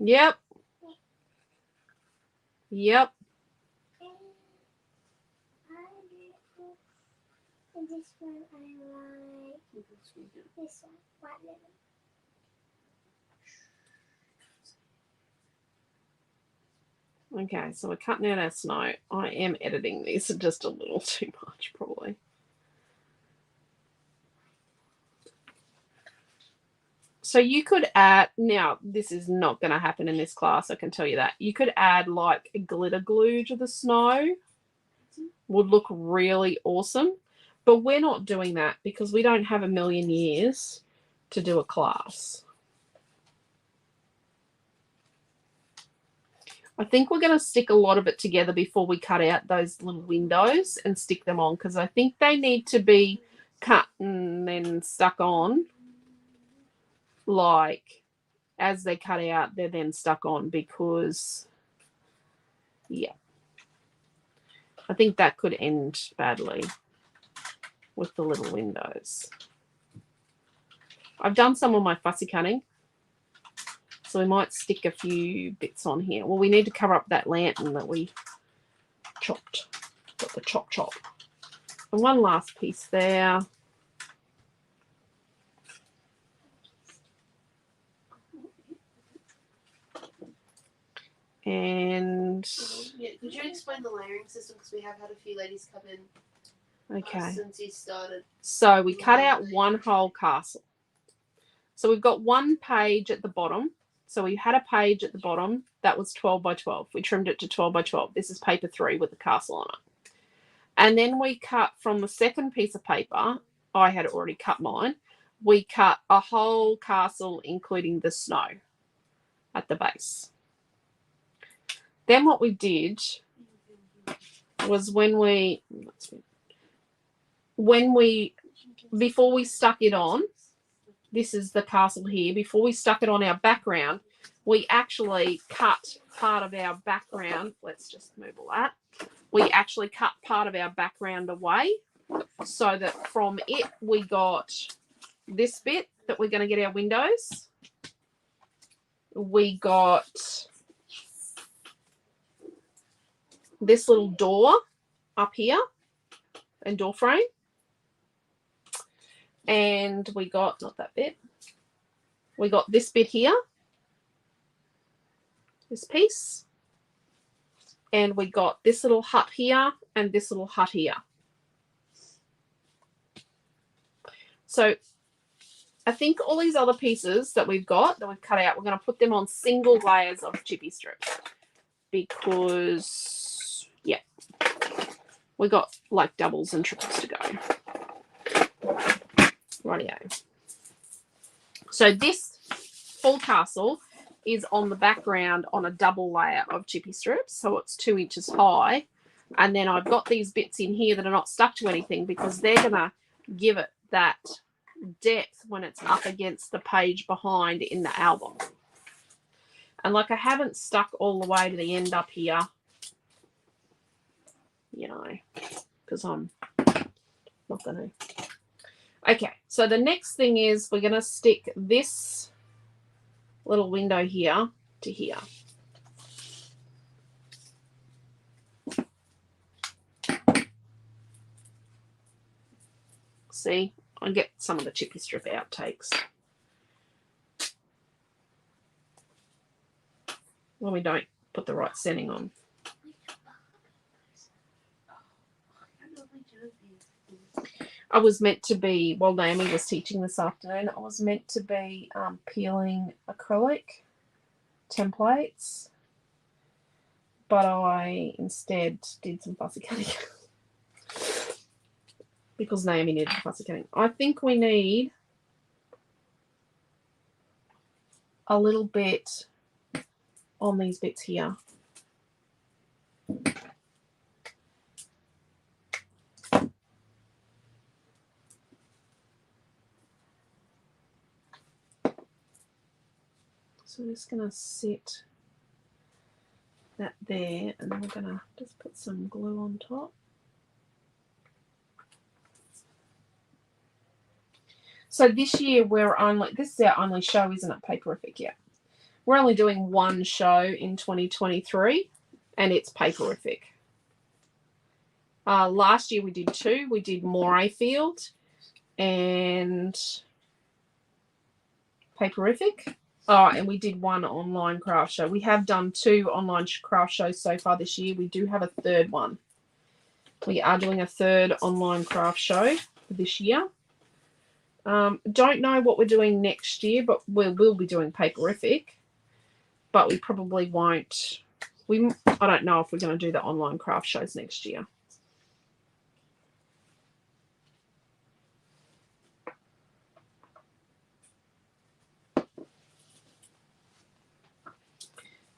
Yep. Yep. And this one I like. This one, white lemon. Okay, so we're cutting out our snow. I am editing these just a little too much, probably. So you could add, now this is not going to happen in this class, I can tell you that. You could add like a glitter glue to the snow. Would look really awesome. But we're not doing that because we don't have a million years to do a class. I think we're going to stick a lot of it together before we cut out those little windows and stick them on because I think they need to be cut and then stuck on. Like, as they cut out, they're then stuck on because, yeah. I think that could end badly with the little windows. I've done some on my fussy cutting. So we might stick a few bits on here. Well, we need to cover up that lantern that we chopped. Got the chop. And one last piece there. And Yeah, could you explain the layering system? Because we have had a few ladies come in okay. since you started. So we cut out one whole castle. So we've got one page at the bottom. So we had a page at the bottom that was 12 by 12. We trimmed it to 12 by 12. This is paper 3 with the castle on it. And then we cut from the second piece of paper, I had already cut mine, we cut a whole castle including the snow at the base. Then what we did was before we stuck it on, this is the castle here. Before we stuck it on our background, we actually cut part of our background. Let's just move all that. We actually cut part of our background away so that from it we got this bit that we're going to get our windows. We got this little door up here and door frame. And we got, not that bit, we got this bit here, this piece, and we got this little hut here and this little hut here. So I think all these other pieces that we've got, that we've cut out, we're going to put them on single layers of chippy strips because, yeah, we got like doubles and triples to go. Rightio. So this full castle is on the background on a double layer of chippy strips. So it's 2 inches high. And then I've got these bits in here that are not stuck to anything because they're going to give it that depth when it's up against the page behind in the album. And like I haven't stuck all the way to the end up here, you know, because I'm not going to. Okay, so the next thing is we're going to stick this little window here to here. see. I get some of the chippy strip outtakes. When we don't put the right setting on. I was meant to be, while Naomi was teaching this afternoon, I was meant to be peeling acrylic templates, but I instead did some fussy cutting because Naomi needed fussy cutting. I think we need a little bit on these bits here. So I'm just going to set that there, and then we're going to just put some glue on top. So this year this is our only show, isn't it, Paperific? Yeah. We're only doing one show in 2023, and it's Paperific. Last year we did two. We did Morayfield and Paperific. Oh, and we did one online craft show. We have done two online craft shows so far this year. We do have a third one. We are doing a third online craft show this year. Don't know what we're doing next year, but we will be doing Paperific. But we probably won't. I don't know if we're going to do the online craft shows next year.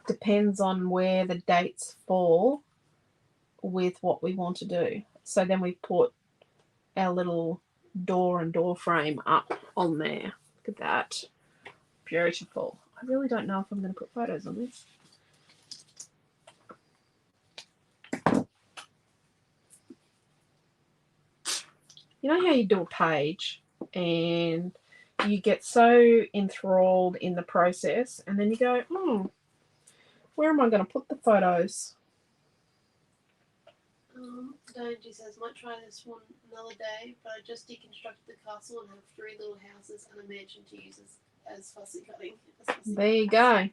Depends on where the dates fall with what we want to do. So then we put our little door and door frame up on there. Look at that. Beautiful. I really don't know if I'm going to put photos on this. You know how you do a page and you get so enthralled in the process and then you go, where am I going to put the photos? Diane says, might try this one another day, but I just deconstructed the castle and have 3 little houses and a mansion to use as fussy cutting. There you go.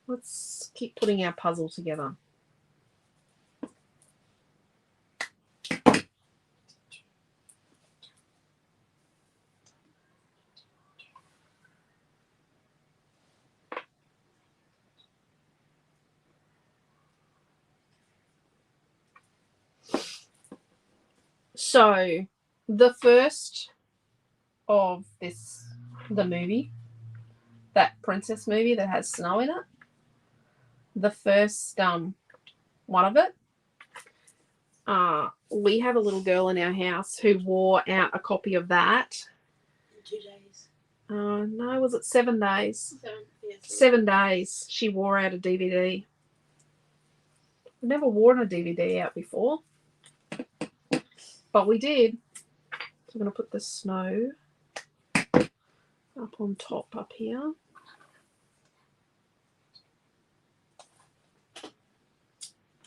Let's keep putting our puzzle together. So, the first of the movie, that princess movie that has snow in it, the first one of it, we have a little girl in our house who wore out a copy of that. In 2 days. No, was it 7 days? 7, yes. 7 days she wore out a DVD. I've never worn a DVD out before. But we did. So I'm going to put the snow up on top up here.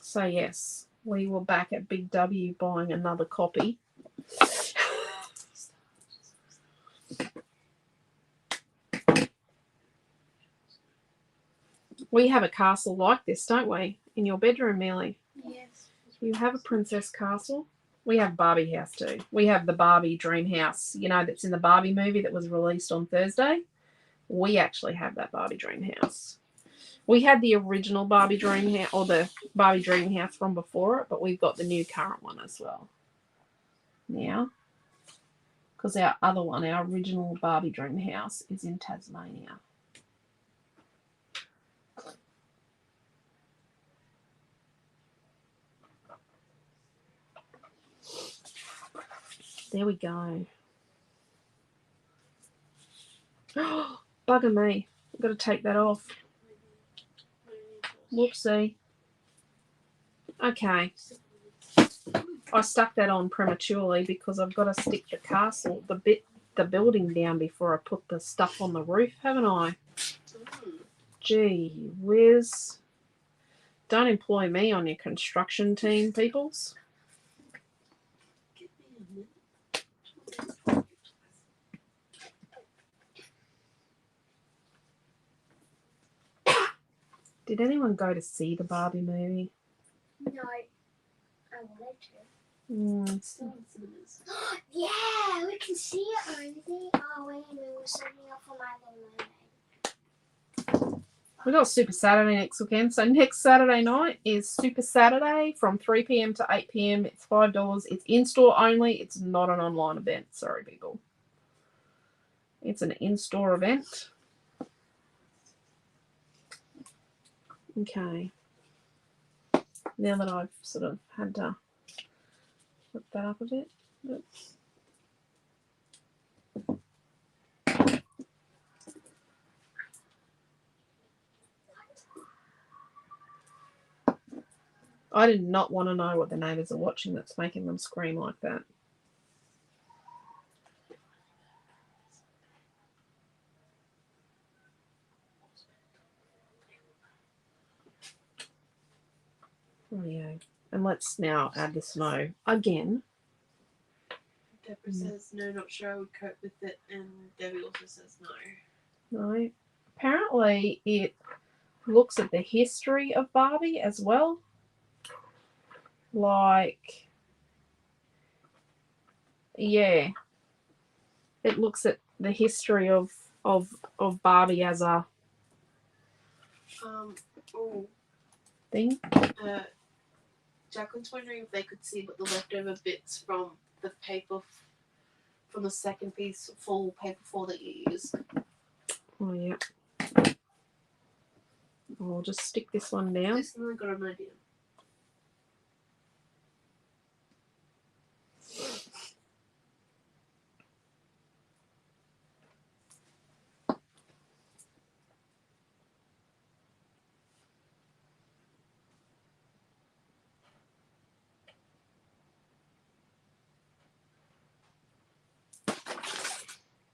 So yes, we were back at Big W buying another copy. We have a castle like this, don't we? In your bedroom, Millie? Yes. You have a princess castle. We have Barbie house too. We have the Barbie dream house, you know, that's in the Barbie movie that was released on Thursday. We actually have that Barbie dream house. We had the original Barbie dream house, or the Barbie dream house from before it, but we've got the new current one as well now. Because our other one, our original Barbie dream house, is in Tasmania. There we go. Oh, bugger me. I've got to take that off. Whoopsie. Okay. I stuck that on prematurely because I've got to stick the castle, the building down before I put the stuff on the roof, haven't I? Gee whiz. Don't employ me on your construction team, peoples. Give me a minute. Did anyone go to see the Barbie movie? No, I wanted to. It's still in cinemas. Yeah, we can see it already. Oh, wait a minute, we're setting up for My Little Mermaid. We got Super Saturday next weekend. So next Saturday night is Super Saturday from 3 p.m. to 8 p.m. It's $5. It's in-store only. It's not an online event. Sorry, people. It's an in-store event. Okay. Now that I've sort of had to put that up a bit. I did not want to know what the neighbours are watching that's making them scream like that. Oh, yeah. And let's now add the snow again. Deborah says no, not sure I would cope with it, and Debbie also says no. No. Apparently it looks at the history of Barbie as well. Like, yeah. It looks at the history of Barbie as a thing. Jacqueline's wondering if they could see what the leftover bits from the paper, from the second piece, full paper 4 that you used. Oh, yeah. I'll just stick this one down. Just really got an idea.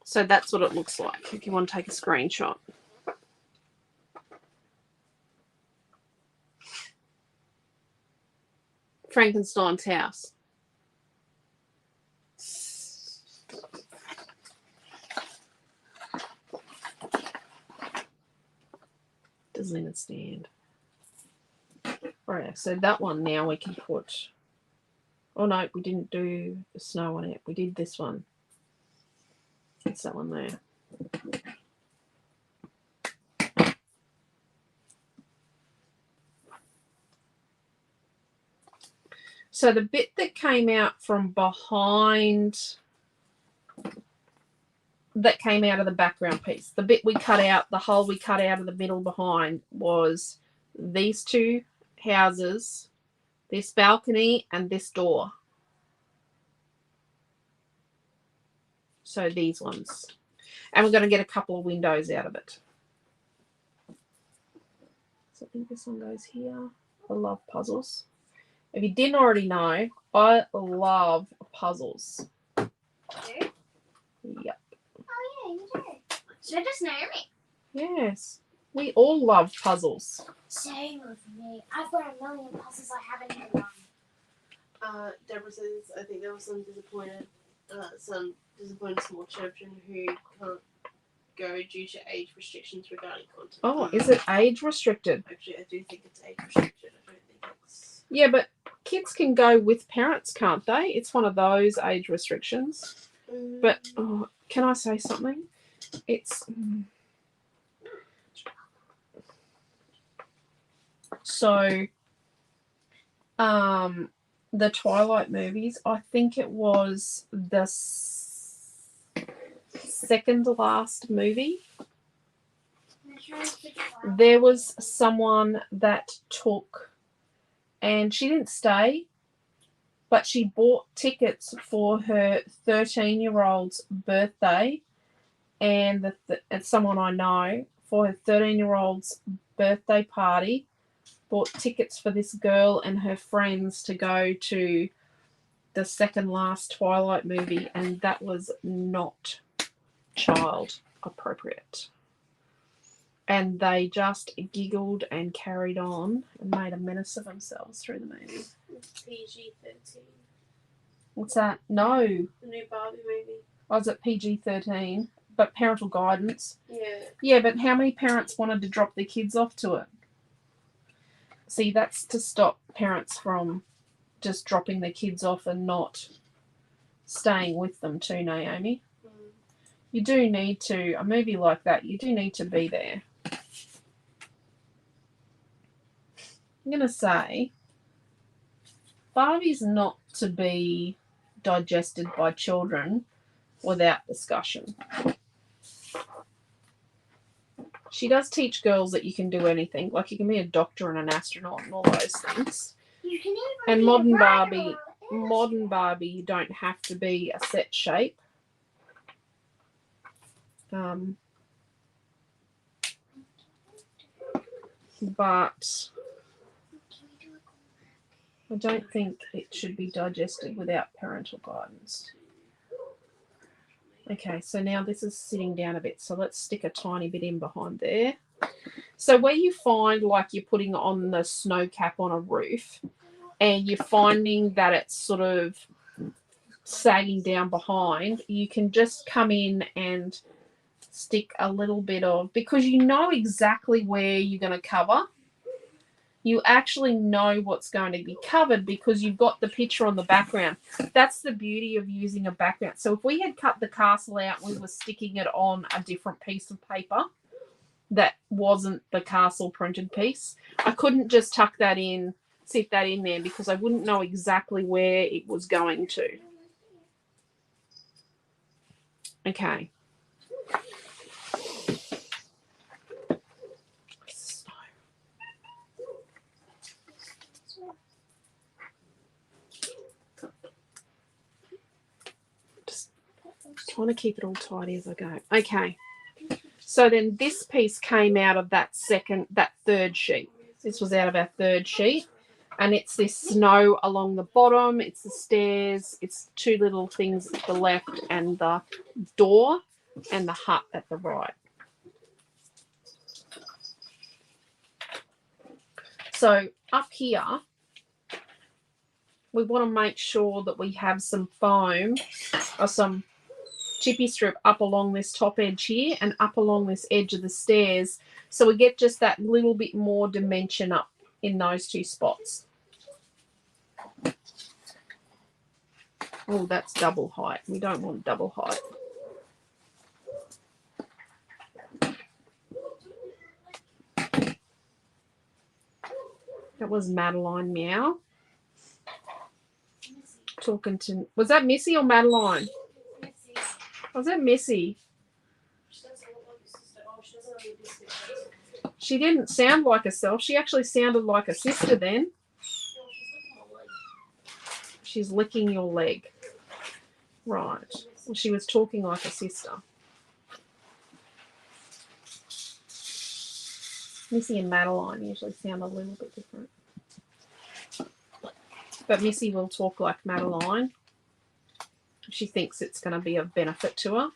So that's what it looks like if you want to take a screenshot. Frankenstein's house. Doesn't even stand. Alright, so that one now we can put... Oh no, we didn't do the snow on it. We did this one. It's that one there. So the bit that came out from behind, that came out of the background piece, the bit we cut out, the hole we cut out of the middle behind was these two houses, this balcony and this door. So these ones. And we're going to get a couple of windows out of it. So I think this one goes here. I love puzzles. If you didn't already know, I love puzzles. Do? Yep. Oh, yeah, you do. So does Naomi. Yes. We all love puzzles. Same with me. I've got a million puzzles I haven't even done. Deborah says, I think there was some disappointed small children who can't go due to age restrictions regarding content. Oh, is it age restricted? Actually, I do think it's age restricted. I don't think it's... Yeah, but kids can go with parents, can't they? It's one of those age restrictions. But oh, can I say something? It's... So, the Twilight movies, I think it was the second to last movie. There was someone that took, and she didn't stay, but she bought tickets for her 13-year-old's birthday, and it's someone I know, for her 13-year-old's birthday party, bought tickets for this girl and her friends to go to the second last Twilight movie, and that was not child appropriate. and they just giggled and carried on and made a menace of themselves through the movie. PG-13. What's that? No. The new Barbie movie. I was at PG-13, but parental guidance. Yeah. Yeah, but how many parents wanted to drop their kids off to it? See, that's to stop parents from just dropping their kids off and not staying with them too, Naomi. You do need to, a movie like that, you do need to be there. I'm going to say, Barbie's not to be digested by children without discussion. She does teach girls that you can do anything, like you can be a doctor and an astronaut and all those things. You can even And be modern a Barbie, writer. you don't have to be a set shape. But I don't think it should be digested without parental guidance. Okay, so now this is sitting down a bit, so let's stick a tiny bit in behind there. So where you find like you're putting on the snow cap on a roof and you're finding that it's sort of sagging down behind, you can just come in and stick a little bit of, because you know exactly where you're going to cover. You actually know what's going to be covered because you've got the picture on the background. That's the beauty of using a background. So if we had cut the castle out and we were sticking it on a different piece of paper that wasn't the castle printed piece, I couldn't just tuck that in, sit that in there, because I wouldn't know exactly where it was going to. Okay. Trying to keep it all tidy as I go. Okay. So then this piece came out of that third sheet. This was out of our third sheet. And it's this snow along the bottom. It's the stairs. It's two little things at the left and the door and the hut at the right. So up here, we want to make sure that we have some foam or some chippy strip up along this top edge here and up along this edge of the stairs, so we get just that little bit more dimension up in those two spots. Oh, that's double height. We don't want double height. That was Madeline Meow. Talking to, was that Missy or Madeline? Was that Missy? She didn't sound like herself. She actually sounded like a sister then. She's licking your leg. Right. Well, she was talking like a sister. Missy and Madeline usually sound a little bit different. But Missy will talk like Madeline. She thinks it's going to be of benefit to her.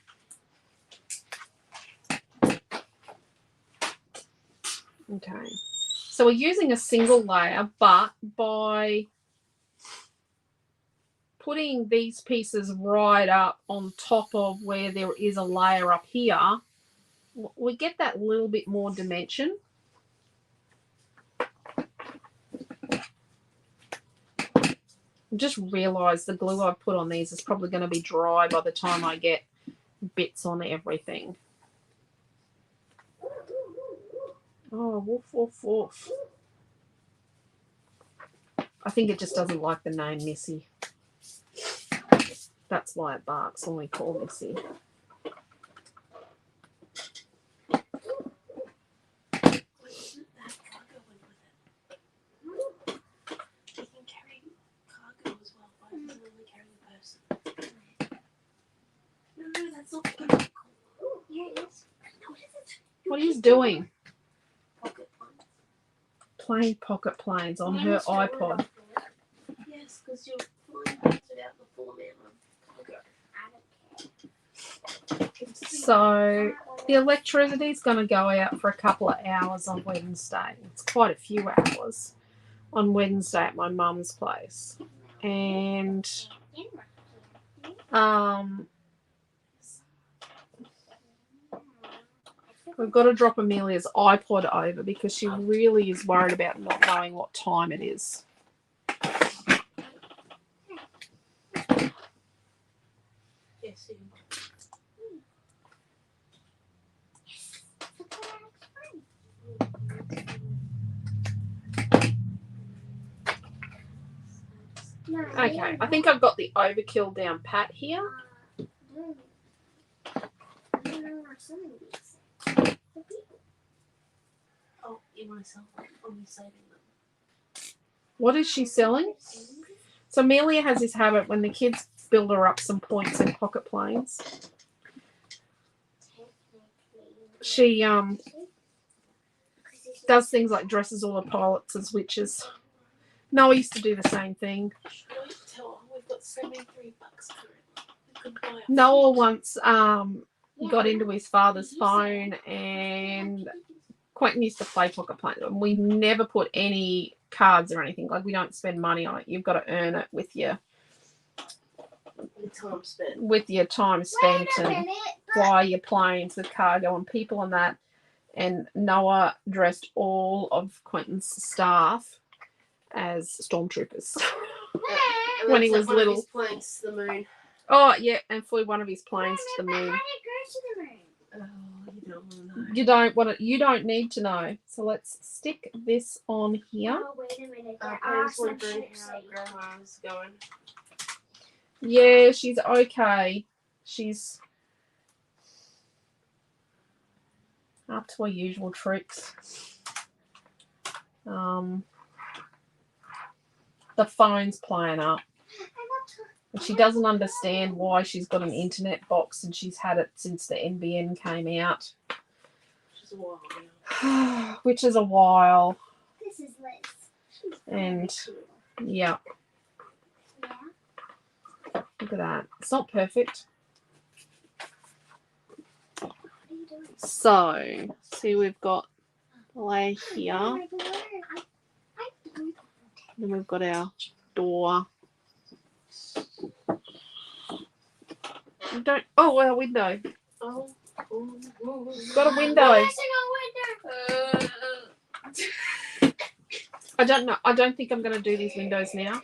Okay. So we're using a single layer, but by putting these pieces right up on top of where there is a layer up here, we get that little bit more dimension. Just realised the glue I've put on these is probably going to be dry by the time I get bits on everything. Oh, woof, woof, woof. I think it just doesn't like the name Missy. That's why it barks when we call Missy. What are you doing? Playing pocket planes on her iPod. Yes, because you're flying past without the full amount of cargo. So The electricity is going to go out for a couple of hours on Wednesday. It's quite a few hours on Wednesday at my mum's place. And we've got to drop Amelia's iPod over because she really is worried about not knowing what time it is. Yes, Okay, I think I've got the overkill down pat here. Oh, you want to sell them? Or are you saving them? What is she selling? So Amelia has this habit when the kids build her up some points in pocket planes. She does things like dresses all the pilots as witches. Noah used to do the same thing. Don't tell her we've got $73 currently. Noah once got into his father's phone, and Quentin used to play pocket planes, and we never put any cards or anything. Like, we don't spend money on it. You've got to earn it with your time spent. And fly your planes with cargo and people and that. And Noah dressed all of Quentin's staff as stormtroopers when he was little. His planes to the moon. Oh yeah, and flew one of his planes to the moon. Oh, you don't want to know. You don't need to know. So let's stick this on here. Oh, wait a minute. I There are was some wondering ships. how Grandma's going. Yeah, she's okay. She's up to her usual tricks. The phone's playing up. And she doesn't understand why she's got an internet box and she's had it since the NBN came out. Which is a while now. Which is a while. This is Liz. And yeah. Look at that. It's not perfect. So, see, we've got lay here. Then we've got our door. Our window. Oh. Got a window. I don't know. I don't think I'm going to do these windows now.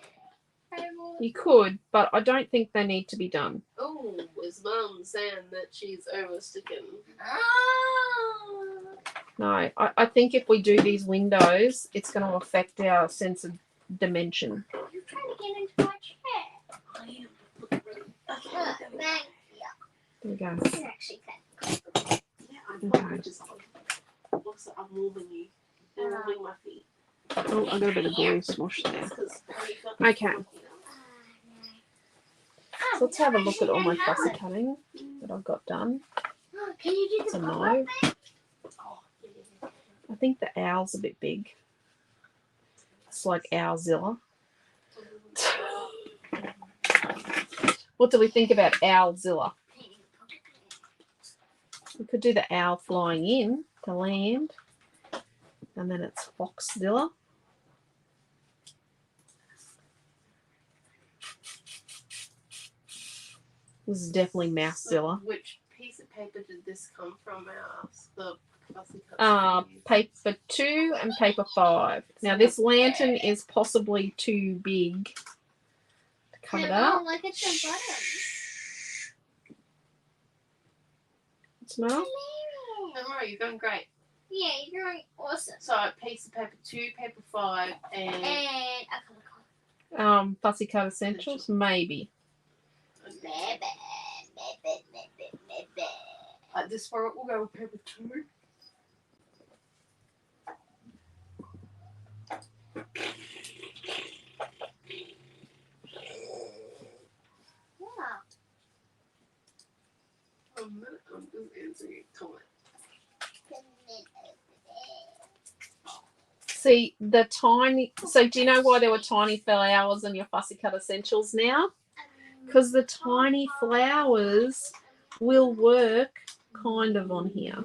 You could, but I don't think they need to be done. Oh, is Mum saying that she's oversticking? No, I think if we do these windows, it's going to affect our sense of dimension. You're trying to get into my chair. I am. Thank you. There we go. This is actually kind of cool. Yeah, I'm probably just looks like I'm warming you. And warming my feet. Oh, I got a bit of glue smush there. Okay. So let's have a look at all my fussy cutting that I've got done. Can you do It's a the no. pop-up thing? I think the owl's a bit big. It's like Owlzilla. What do we think about Owlzilla? We could do the owl flying in to land. And then it's Foxzilla. This is definitely Mousezilla. Which piece of paper did this come from? The fussy cut. Paper 2 and paper 5. Now this lantern is possibly too big to cover that up. Look at the bottom. What's the matter? Don't worry, you're going great. Yeah, you're doing awesome. So piece of paper 2, paper 5, and And a color. Fussy cut essentials, maybe. This for it, we'll go with paper 2. Wow. A minute, I'm just answering a comment. See, the tiny... So do you know why there were tiny flowers in your fussy cut essentials now? Because the tiny flowers will work kind of on here.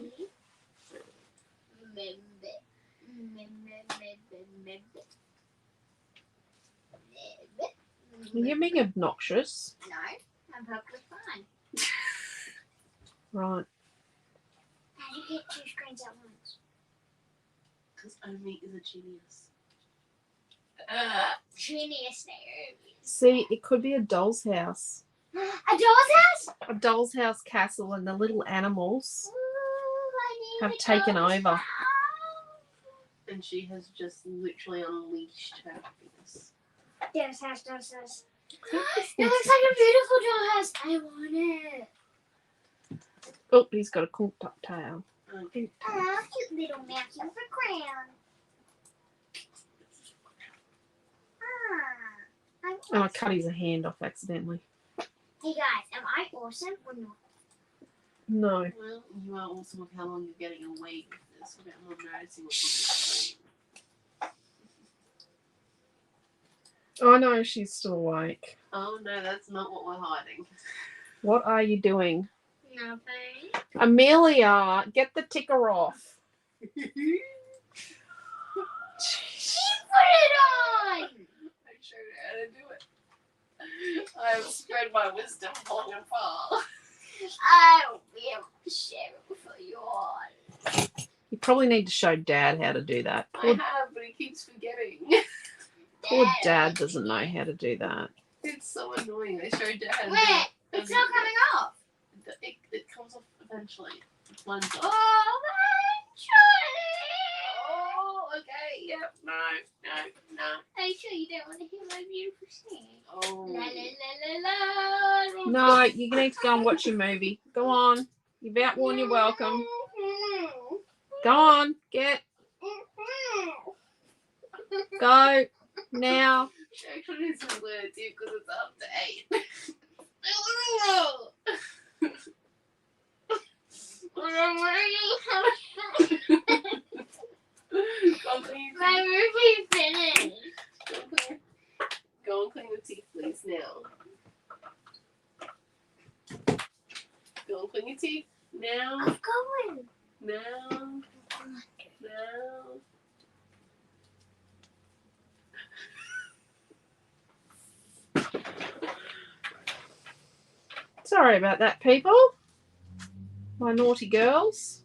You're being obnoxious. No, I'm perfectly fine. Right. How do you get two screens at once? Because Omi is a genius. Genius Naomi. See, it could be a doll's house. A doll's house? A doll's house castle, and the little animals Ooh, I need have a taken doll's over. house. And she has just literally unleashed her happiness. Doll's house, doll's house. This It looks like a beautiful dollhouse. I want it. Oh, he's got a conked up tail. Okay. Oh, cute little mouse with a crown. And I cut his hand off accidentally. Hey guys, am I awesome or not? No. Well, you are awesome with how long you're getting away with this without not noticing what's on the screen. Oh no, she's still awake. Oh no, that's not what we're hiding. What are you doing? Nothing. Amelia, get the ticker off. She put it on! I showed her how to do it. I have spread my wisdom long and far. I will be able to share it for you all. You probably need to show Dad how to do that. I have, but he keeps forgetting. Poor Dad doesn't know how to do that. It's so annoying. I showed Dad how to do Wait, it. it's not coming off. It comes off eventually. It's one job. Oh, Oh, okay. Yep. No. Are you sure you don't want to hear my beautiful singing? Oh. La la la la la. No, you need to go and watch your movie. Go on. You've outworn your welcome. Go on. Get. Go. Now. She actually needs to learn it too because it's up to 8. My movie finished. Go and clean the teeth, please, now. Go and clean your teeth. Now. I'm going. Now. Sorry about that, people. My naughty girls.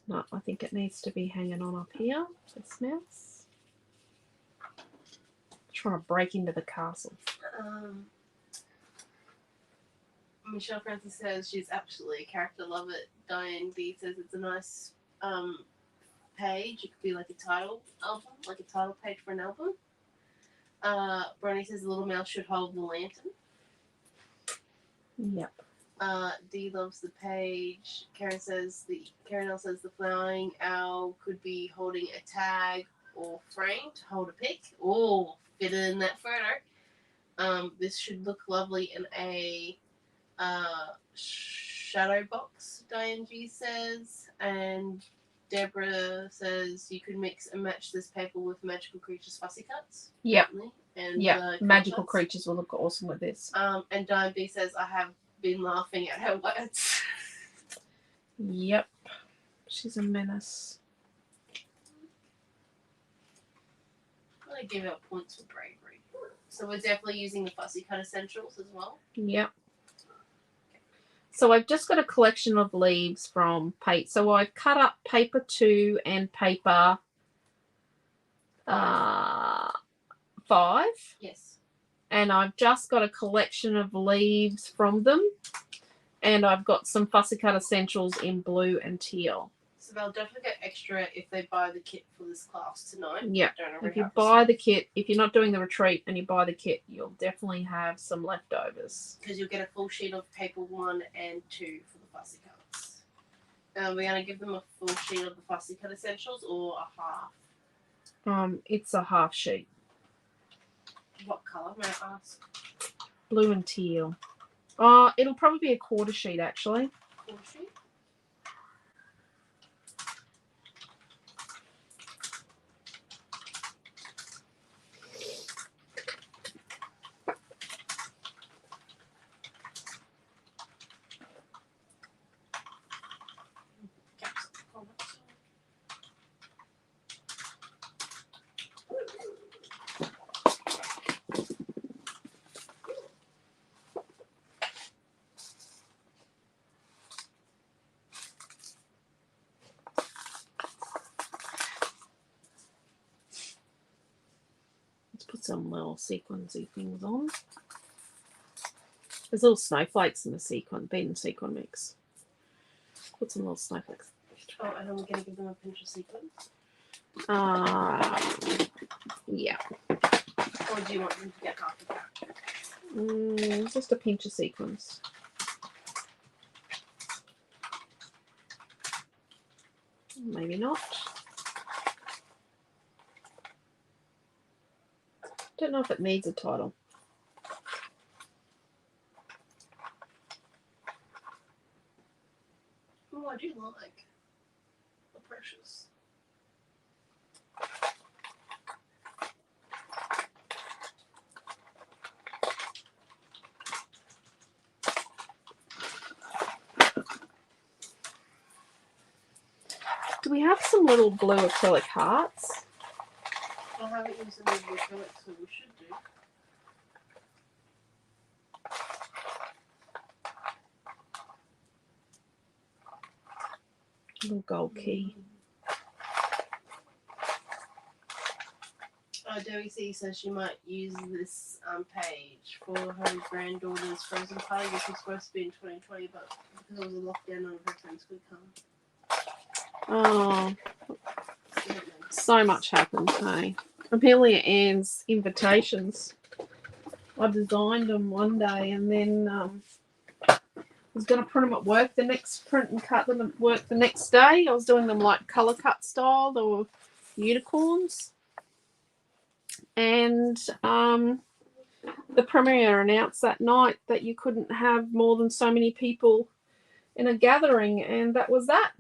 No, I think it needs to be hanging on up here. This mouse. Trying to break into the castle. Michelle Francis says she's absolutely a character lover. Diane B says it's a nice page. It could be like a title album, like a title page for an album. Bronnie says the little mouse should hold the lantern. Yep. Dee loves the page. Karen L says the flying owl could be holding a tag or frame to hold a pic or fit it in that photo. This should look lovely in a shadow box, Diane G says, and Deborah says you could mix and match this paper with magical creatures fussy cuts. Yep. And Magical cuts. creatures will look awesome with this. And Diane B says I have been laughing at her words. Yep. She's a menace. I give out points for bravery. So we're definitely using the fussy cut essentials as well. Yep. So I've just got a collection of leaves from paper. So I've cut up paper 2 and paper 5. Yes. And I've just got a collection of leaves from them. And I've got some fussy cut essentials in blue and teal. So they'll definitely get extra if they buy the kit for this class tonight. Yeah. Don't already If you have buy the kit, if you're not doing the retreat and you buy the kit, you'll definitely have some leftovers. because you'll get a full sheet of paper 1 and 2 for the fussy cuts. We're going to give them a full sheet of the fussy cut essentials or a half. It's a half sheet. What colour, may I ask? Blue and teal. It'll probably be a quarter sheet actually. Full sheet? some little sequensy things on. There's little snowflakes in the bean and sequin mix. Put some little snowflakes. Oh, and I'm going to give them a pinch of sequins? Yeah. Or do you want them to get half of that? Just a pinch of sequins. Maybe not. Don't know if it needs a title. Oh, I do like the Precious. Do we have some little blue acrylic hearts? I haven't used any of the acrylics, so we should do. Little gold key. Debbie C says she might use this page for her granddaughter's frozen party, which was supposed to be in 2020, but because it was a lockdown, none of her friends could come. Oh, so much happened, hey. Amelia Ann's invitations. I designed them one day and then I was going to print them at work print and cut them at work the next day. I was doing them like colour cut style. They were unicorns. And the premier announced that night that you couldn't have more than so many people in a gathering, and that was that.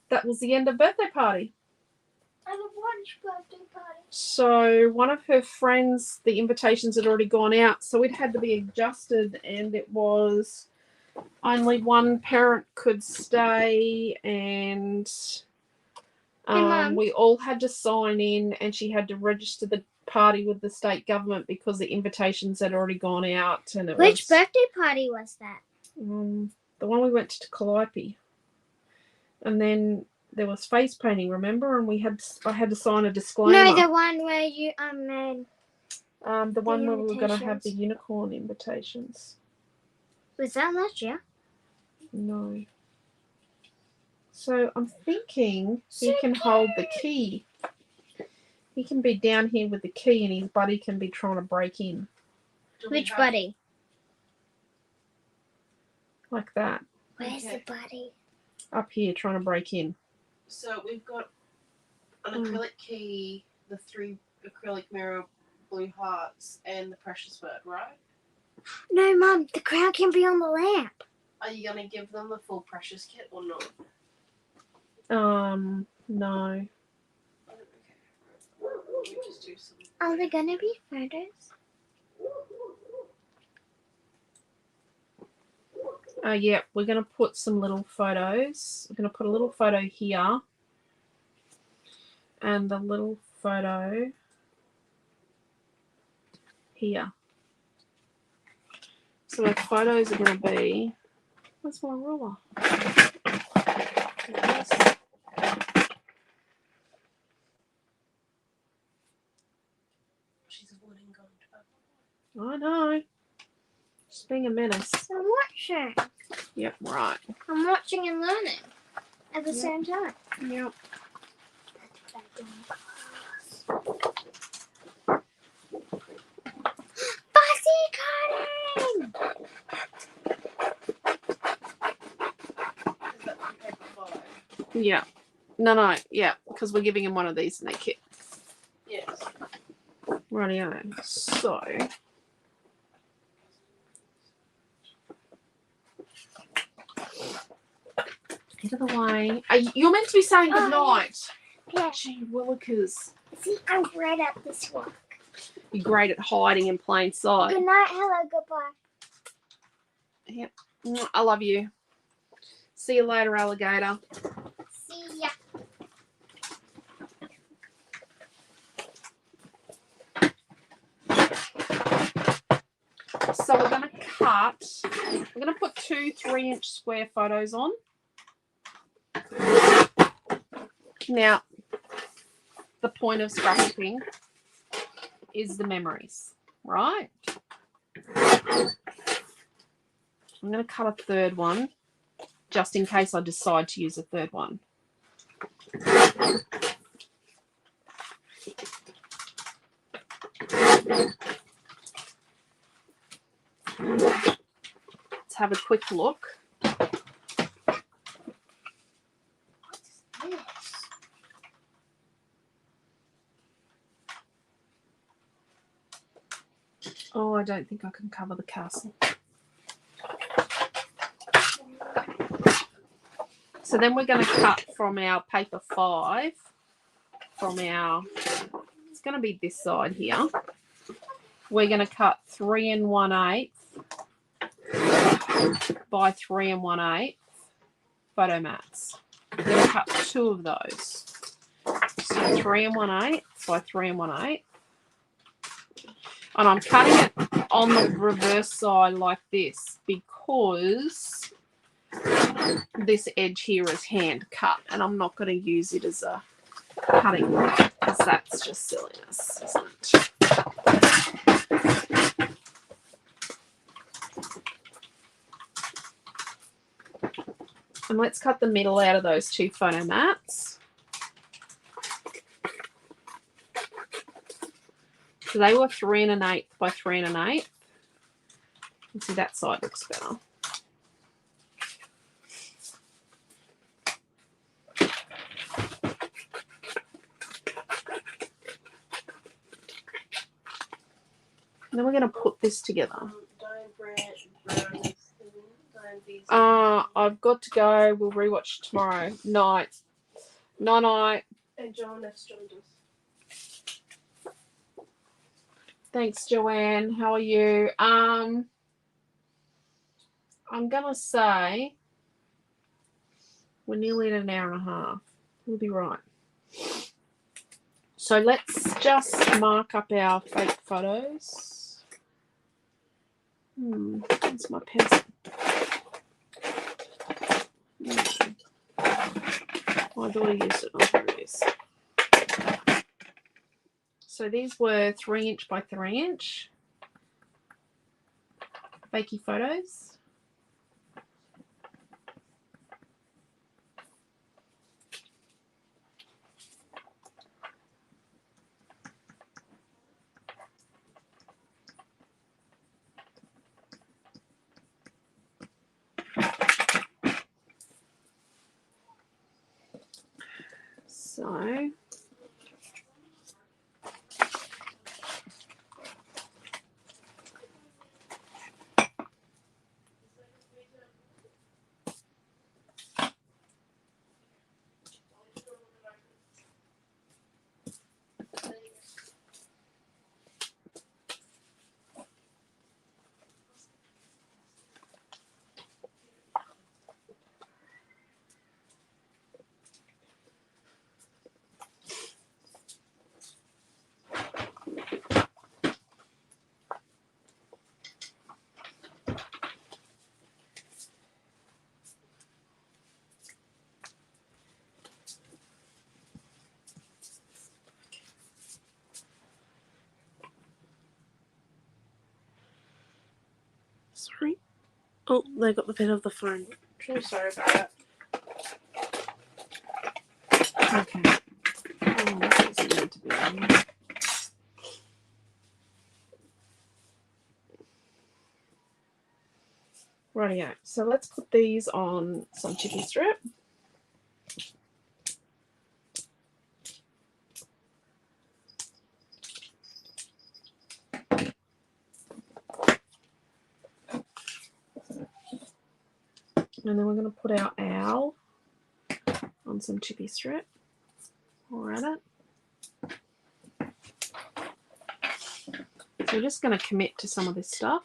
That was the end of birthday party. I have one birthday party. So one of her friends, the invitations had already gone out, so it had to be adjusted, and it was only one parent could stay, and we all had to sign in, and she had to register the party with the state government because the invitations had already gone out. And Which birthday party was that? The one we went to Calliope. And then there was face painting, remember? And I had to sign a disclaimer. No, the one where you made. The one where we were going to have the unicorn invitations. Was that last year? No. So I'm thinking he can hold the key. He can be down here with the key, and his buddy can be trying to break in. Which buddy? Like that. Where's the buddy? Up here, trying to break in. So we've got an acrylic key, the 3 acrylic mirror blue hearts, and the precious bird, right? No, Mum, the crown can be on the lamp. Are you going to give them the full precious kit or not? No. Okay. We just do some. Are there going to be photos? Yeah, we're going to put some little photos. We're going to put a little photo here. And the little photo here. So the photos are going to be... Where's my ruler? She's avoiding going to I know. Just being a menace. I'm watching. Yep, right. I'm watching and learning at the same time. Yep. Fussy cutting! Is that from paper 5? Yeah. No. Yeah, because we're giving him one of these in their kit. Yes. Rightio. So... Get out of the way. You're meant to be saying good night. Yeah. Gee willikers. See, I'm great at this work. You're great at hiding in plain sight. Good night, hello, goodbye. Yep. I love you. See you later, alligator. See ya. So we're going to cut. We're going to put 2 3-inch square photos on. Now, the point of scrapbooking is the memories, right? I'm going to cut a third one just in case I decide to use a third one. Let's have a quick look. Oh, I don't think I can cover the castle. So then we're going to cut from our paper 5, from our, it's going to be this side here. We're going to cut 3 1/8 by 3 1/8 photo mats. We're going to cut 2 of those. So 3 1/8 by 3 1/8. And I'm cutting it on the reverse side like this because this edge here is hand cut and I'm not going to use it as a cutting because that's just silliness, isn't it? And let's cut the middle out of those 2 photo mats. So they were 3 1/8 by 3 1/8. You see that side looks better. And then we're going to put this together. I've got to go. We'll rewatch tomorrow night. Night. And John has joined us. Thanks, Joanne. How are you? I'm gonna say we're nearly at an hour and a half. We'll be right. So let's just mark up our fake photos. That's my pencil. My daughter used it. I'll do this. So these were 3 inch by 3 inch fakey photos. So sorry. Oh, they got the bit of the phone. I'm sorry about that. Okay. Oh, this doesn't need to be on there. Rightio. So let's put these on some chippy strip. And then we're going to put our owl on some chippy strip. All right. So we're just going to commit to some of this stuff.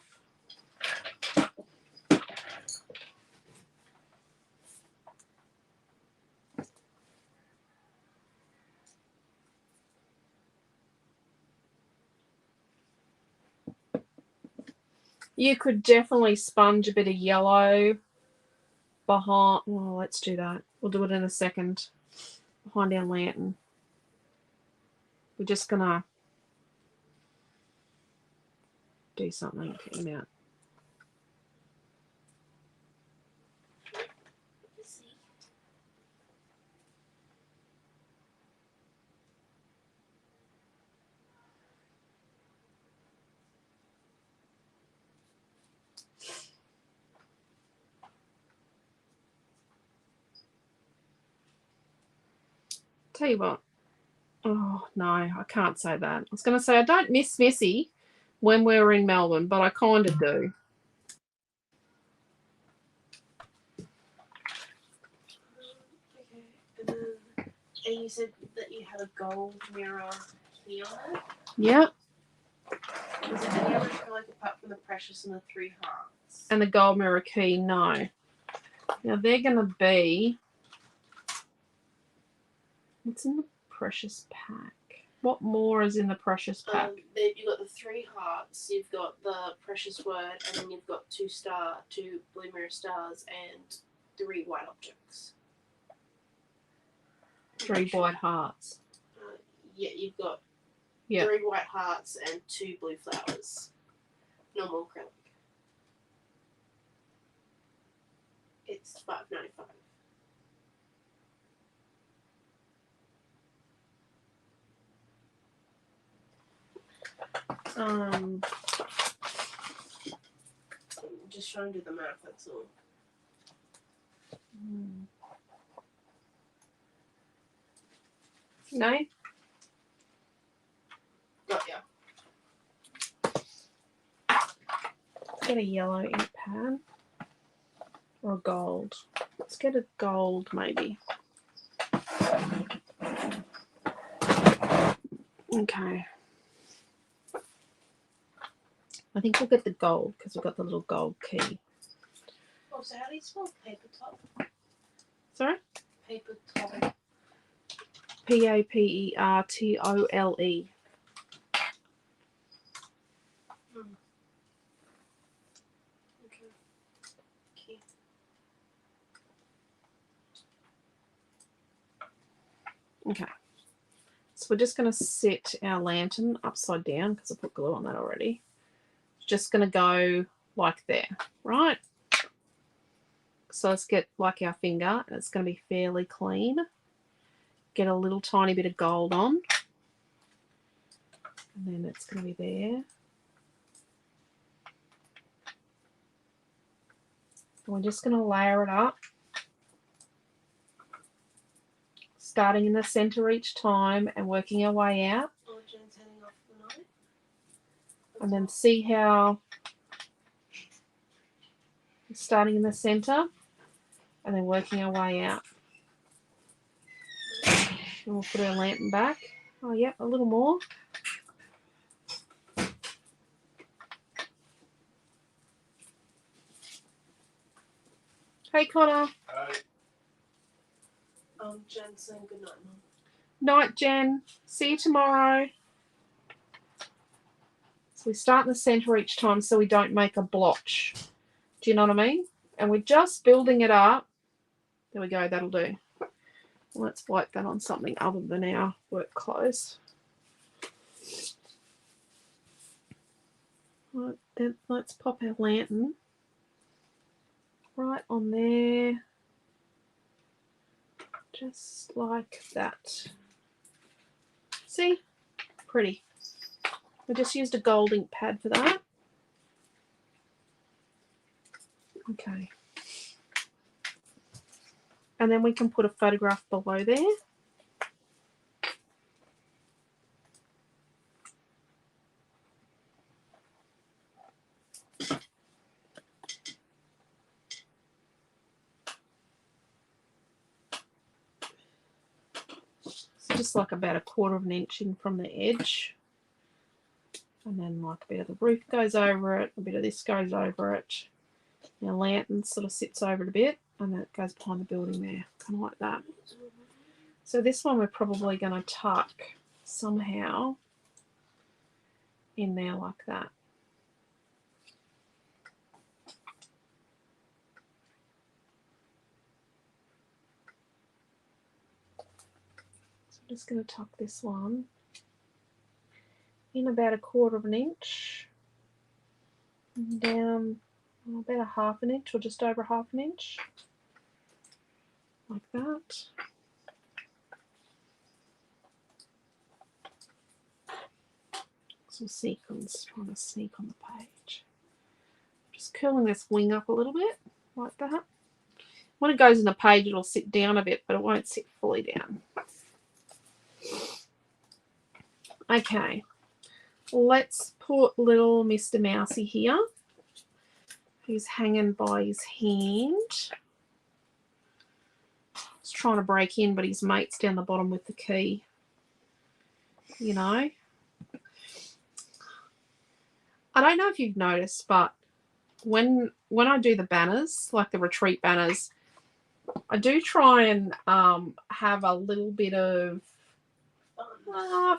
You could definitely sponge a bit of yellow behind. Well, let's do that. We'll do it in a second. Behind our lantern. We're just going to do something. Get him out. Tell you what. Oh, no, I can't say that. I was going to say I don't miss Missy when we were in Melbourne, but I kind of do. Okay. And you said that you had a gold mirror key on it? Yep. Was it any other colour apart from the precious and the 3 hearts? And the gold mirror key, no. Now they're going to be... What's in the precious pack? What more is in the precious pack? You've got the 3 hearts, you've got the precious word, and then you've got 2 blue mirror stars, and 3 white objects. 3 white hearts. Yeah, you've got Yeah. 3 white hearts and 2 blue flowers. Normal acrylic. It's $5.95. Just trying to do the math, that's all. No? Got ya. Let's get a yellow ink pad. Or a gold. Let's get a gold, maybe. Okay. I think we'll get the gold because we've got the little gold key. Oh, so how do you spell paper top? Sorry? Paper top. Papertole. Okay. Okay. So we're just going to set our lantern upside down because I put glue on that already. It's just going to go like there, right? So let's get like our finger, and it's going to be fairly clean. Get a little tiny bit of gold on. And then it's going to be there. And we're just going to layer it up. Starting in the center each time and working our way out. Oh, Jen's heading off the night. And then see how starting in the center and then working our way out. And we'll put our lantern back. Oh, yep, a little more. Hey, Connor. Hi. Jen's saying good night, Mum. Night, Jen. See you tomorrow. So we start in the center each time so we don't make a blotch. Do you know what I mean? And we're just building it up. There we go, that'll do. Let's wipe that on something other than our work clothes. Right, then let's pop our lantern right on there. Just like that. See? Pretty. We just used a gold ink pad for that. Okay. And then we can put a photograph below there. So just like about 1/4 of an inch in from the edge. And then like a bit of the roof goes over it, a bit of this goes over it. Our lantern sort of sits over it a bit, and then it goes behind the building there, kind of like that. So this one we're probably going to tuck somehow in there like that. So I'm just going to tuck this one in about 1/4 of an inch. down about a half an inch or just over half an inch, like that. Some sequins trying to sneak on the page. Just curling this wing up a little bit, like that. When it goes in the page, it'll sit down a bit, but it won't sit fully down. Okay, let's put little Mr. Mousy here, who's hanging by his hand. He's trying to break in, but his mate's down the bottom with the key. You know. I don't know if you've noticed, but when I do the banners, like the retreat banners, I do try and have a little bit of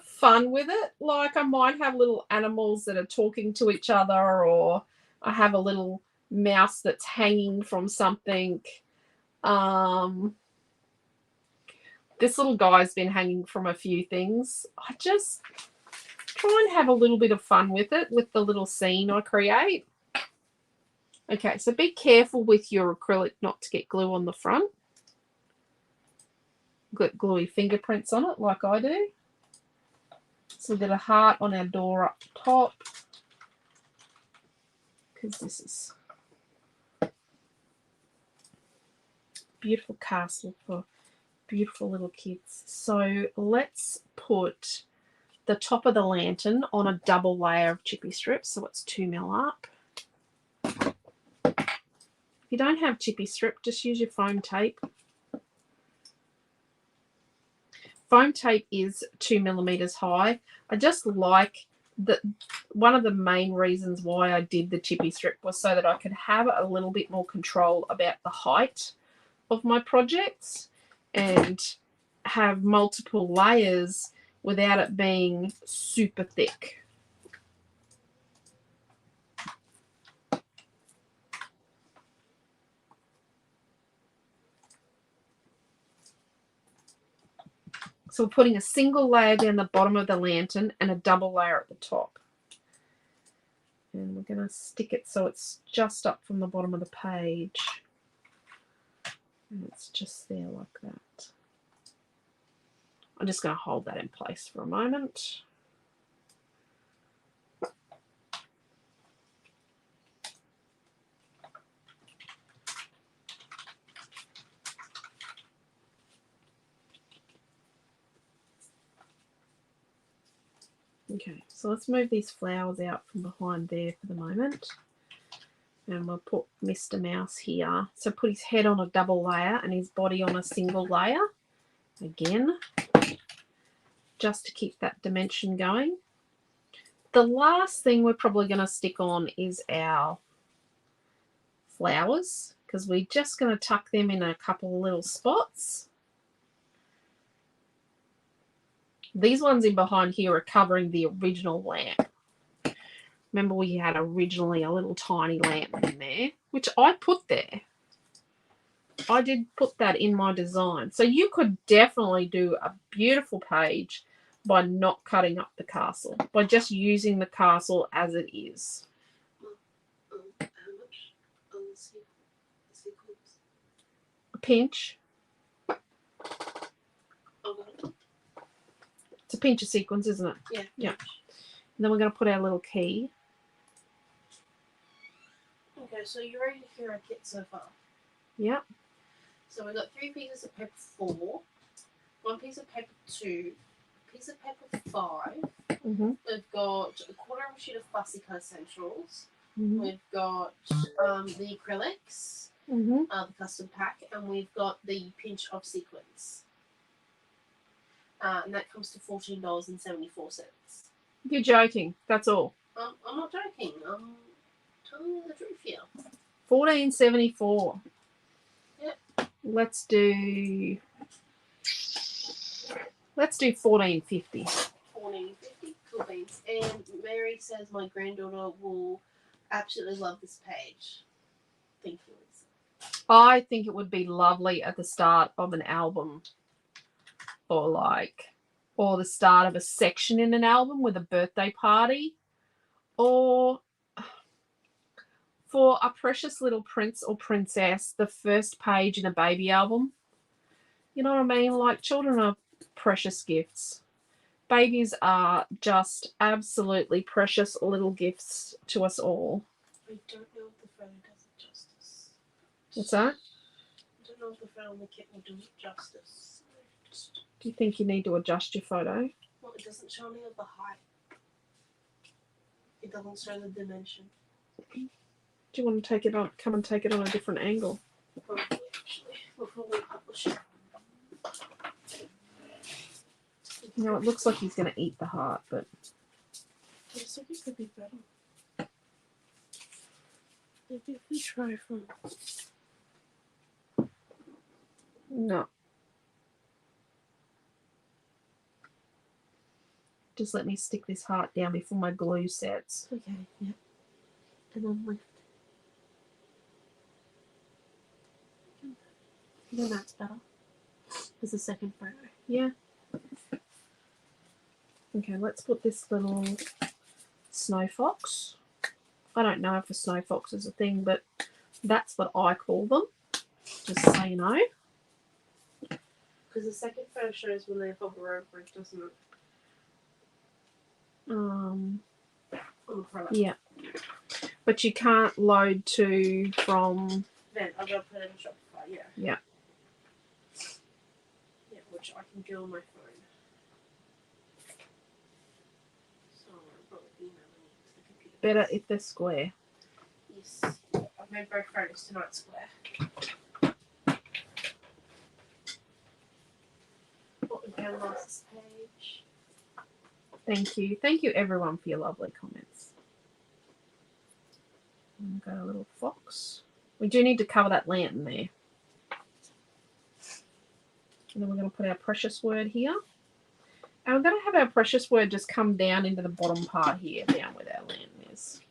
fun with it. Like I might have little animals that are talking to each other, or I have a little mouse that's hanging from something. This little guy's been hanging from a few things. I just try and have a little bit of fun with it, with the little scene I create. Okay, so be careful with your acrylic not to get glue on the front. Get gluey fingerprints on it like I do. So we've got a heart on our door up top, because this is a beautiful castle for beautiful little kids. So let's put the top of the lantern on a double layer of chippy strips, so it's 2 mil up. If you don't have chippy strip, just use your foam tape. Foam tape is 2 millimeters high. I just like that. One of the main reasons why I did the chippy strip was so that I could have a little bit more control about the height of my projects and have multiple layers without it being super thick. So we're putting a single layer down the bottom of the lantern and a double layer at the top. And we're going to stick it so it's just up from the bottom of the page. And it's just there like that. I'm just going to hold that in place for a moment. Okay, so let's move these flowers out from behind there for the moment. And we'll put Mr. Mouse here. So put his head on a double layer and his body on a single layer. Again, just to keep that dimension going. The last thing we're probably going to stick on is our flowers, because we're just going to tuck them in a couple of little spots. These ones in behind here are covering the original lamp. Remember we had originally a little tiny lamp in there, which I put there. I did put that in my design. So you could definitely do a beautiful page by not cutting up the castle, by just using the castle as it is. How much on the sequence? A pinch. It's a pinch of sequins, isn't it? Yeah. Yeah. And then we're going to put our little key. Okay, so you're ready to hear our kit so far. Yep. So we've got 3 pieces of paper 4, 1 piece of paper 2, a piece of paper 5. Mm-hmm. We've got a quarter of a sheet of fussy cut essentials. Mm-hmm. We've got the acrylics, Mm-hmm. the custom pack, and we've got the pinch of sequins. And that comes to $14.74. You're joking. That's all. I'm not joking. I'm telling you the truth here. $14.74. Yep. Let's do $14.50. $14.50. Cool beans. And Mary says my granddaughter will absolutely love this page. Thank you, Lisa. I think it would be lovely at the start of an album, or the start of a section in an album with a birthday party, or For a precious little prince or princess, the first page in a baby album. You know what I mean? Like, children are precious gifts. Babies are just absolutely precious little gifts to us all. I don't know if the photo does it justice. What's that? I don't know if the photo on the kit will do it justice. Do you think you need to adjust your photo? Well, it doesn't show any of the height. It doesn't show the dimension. Do you want to take it on? Come and take it on a different angle. Probably, actually, before we publish it. You know, it looks like he's going to eat the heart, but I just think it could be better. Maybe if we try from. no. Just let me stick this heart down before my glue sets. Okay, yeah. And then lift. Then that's better. There's a second photo. Yeah. Okay, let's put this little snow fox. I don't know if a snow fox is a thing, but that's what I call them. Just so you know. Because the second photo shows when they hover over it, doesn't it? Um, On the product. yeah. But you can't load to from... Then I'll go put it in Shopify, yeah. Yeah. Yeah, which I can do on my phone. So I'm probably emailing it to the computer. Better if they're square. Yes. I've made both photos tonight square. What we found last page. Thank you. Thank you, everyone, for your lovely comments. And we've got a little fox. We do need to cover that lantern there. And then we're going to put our precious word here. And we're going to have our precious word just come down into the bottom part here, down where our lantern is.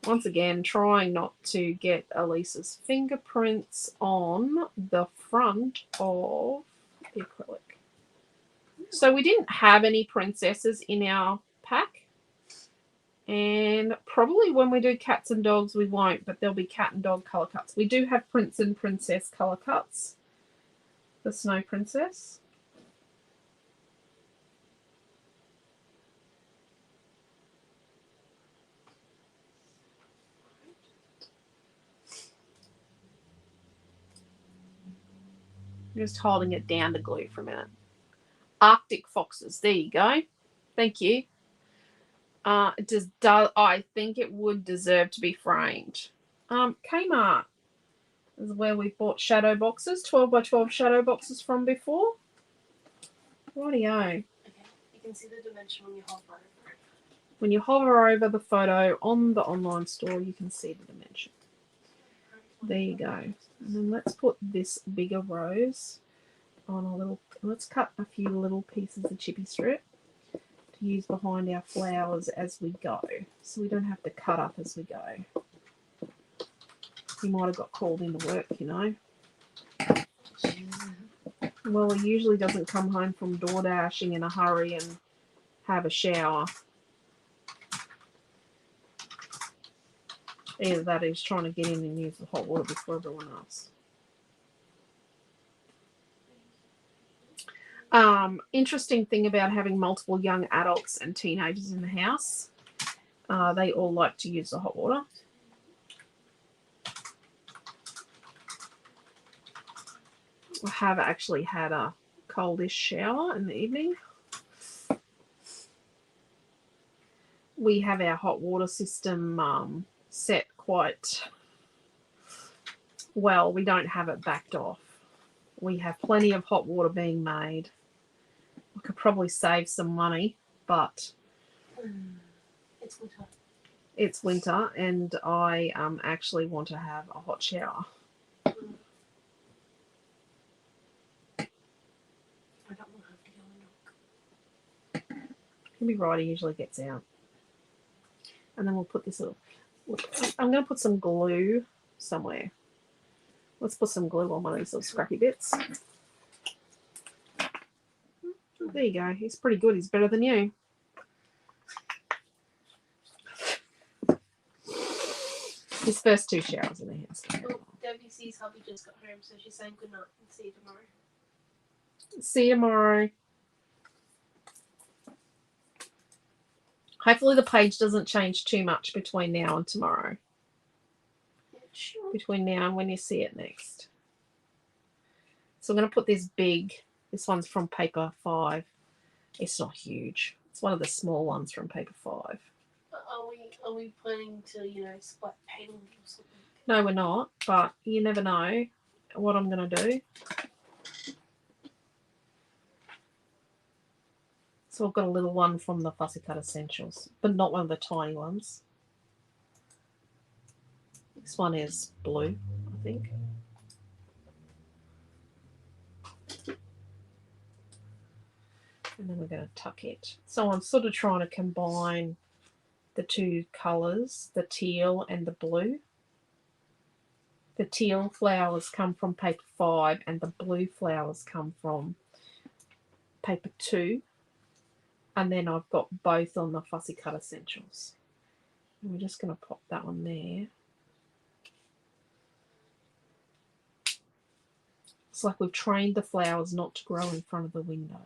Once again, trying not to get Elisa's fingerprints on the front of the acrylic. So we didn't have any princesses in our pack. And probably when we do cats and dogs, we won't, but there'll be cat and dog colour cuts. We do have prince and princess colour cuts. The Snow Princess. I'm just holding it down to glue for a minute. Arctic foxes. There you go. Thank you. I think it would deserve to be framed. Kmart is where we bought shadow boxes, 12 by 12 shadow boxes from before. Rightio. Okay, you can see the dimension when you hover over it. When you hover over the photo on the online store, you can see the dimension. There you go. And then let's put this bigger rose on a little, let's cut a few little pieces of chippy strip to use behind our flowers as we go. So we don't have to cut up as we go. You might have got called into work, you know. Well, he usually doesn't come home from door dashing in a hurry and have a shower. Either that or he's trying to get in and use the hot water before everyone else. Interesting thing about having multiple young adults and teenagers in the house, they all like to use the hot water. I have actually had a coldish shower in the evening. We have our hot water system set quite well. We don't have it backed off. We have plenty of hot water being made. We could probably save some money, but It's winter. It's winter and I actually want to have a hot shower. I don't want to have to go and knock. He'll be right, he usually gets out. And then we'll put this little, I'm going to put some glue somewhere. Let's put some glue on one of these little scrappy bits. There you go. He's pretty good. He's better than you. his first 2 showers in the house. Oh, WC's hubby just got home, so she's saying good night and see you tomorrow. See you tomorrow. Hopefully the page doesn't change too much between now and tomorrow. Sure. Between now and when you see it next. So I'm going to put this big. This one's from paper 5. It's not huge. It's one of the small ones from paper 5. Are we planning to, split panels or something? No, we're not. But you never know what I'm going to do. So I've got a little one from the Fussy Cut Essentials, but not one of the tiny ones. This one is blue, I think. And then we're going to tuck it. So I'm sort of trying to combine the 2 colours, the teal and the blue. The teal flowers come from paper 5 and the blue flowers come from paper 2. And then I've got both on the Fussy Cut Essentials. And we're just going to pop that one there. It's like we've trained the flowers not to grow in front of the window.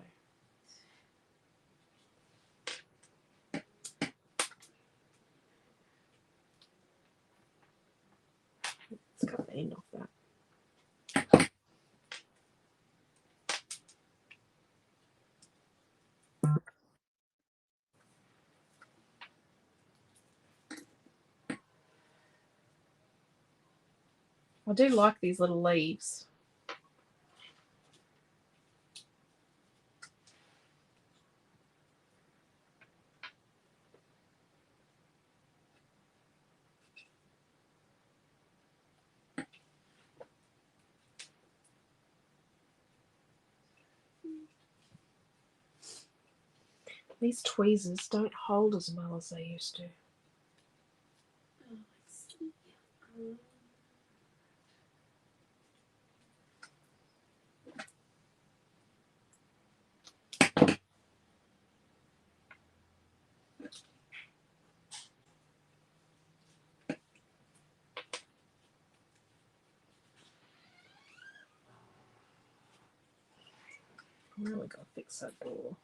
Let's cut the end off that. I do like these little leaves. These tweezers don't hold as well as they used to. Oh, I see. Now we've got to fix that door.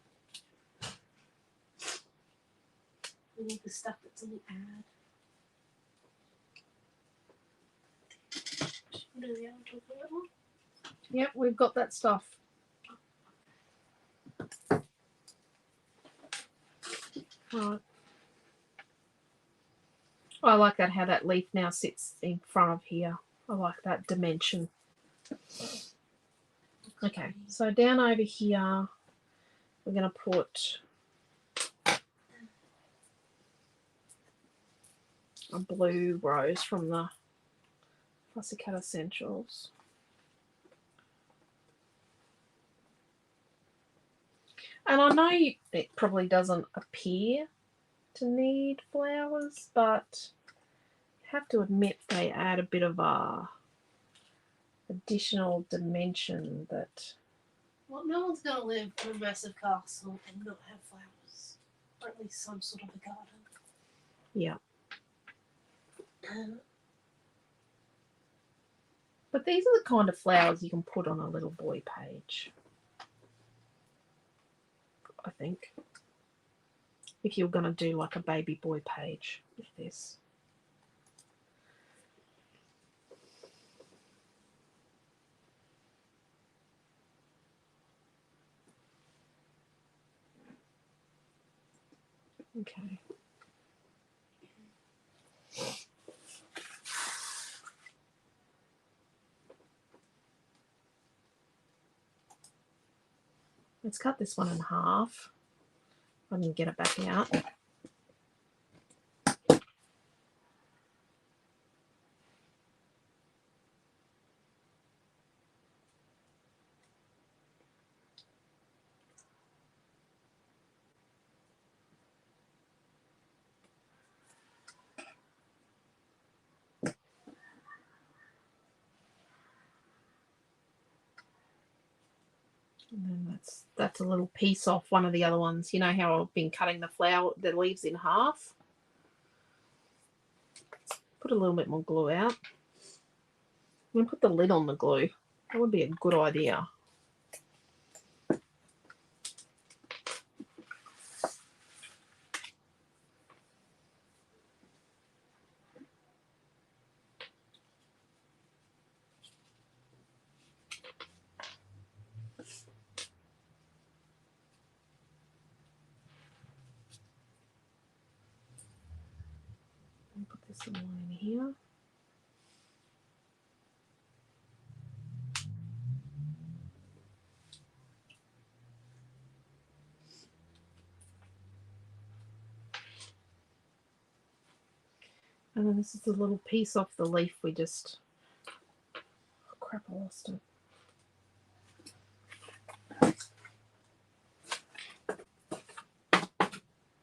We need the stuff that's in the ad. Do the other talk about one? Yep, we've got that stuff. Right. I like that, how that leaf now sits in front of here. I like that dimension. Okay, so down over here, we're going to put a blue rose from the Fussy Cut Essentials. And I know it probably doesn't appear to need flowers, but I have to admit they add a bit of a additional dimension that... Well, no one's going to live in a massive castle and not have flowers. Or at least some sort of a garden. Yeah. But these are the kind of flowers you can put on a little boy page, I think. If you're going to do like a baby boy page with this. Okay. Let's cut this one in half. I can get it back out. And then that's a little piece off one of the other ones. You know how I've been cutting the leaves in half? Put a little bit more glue out. I'm going to put the lid on the glue. That would be a good idea. Put this all in here. And then this is the little piece off the leaf we just... Oh, crap, I lost it.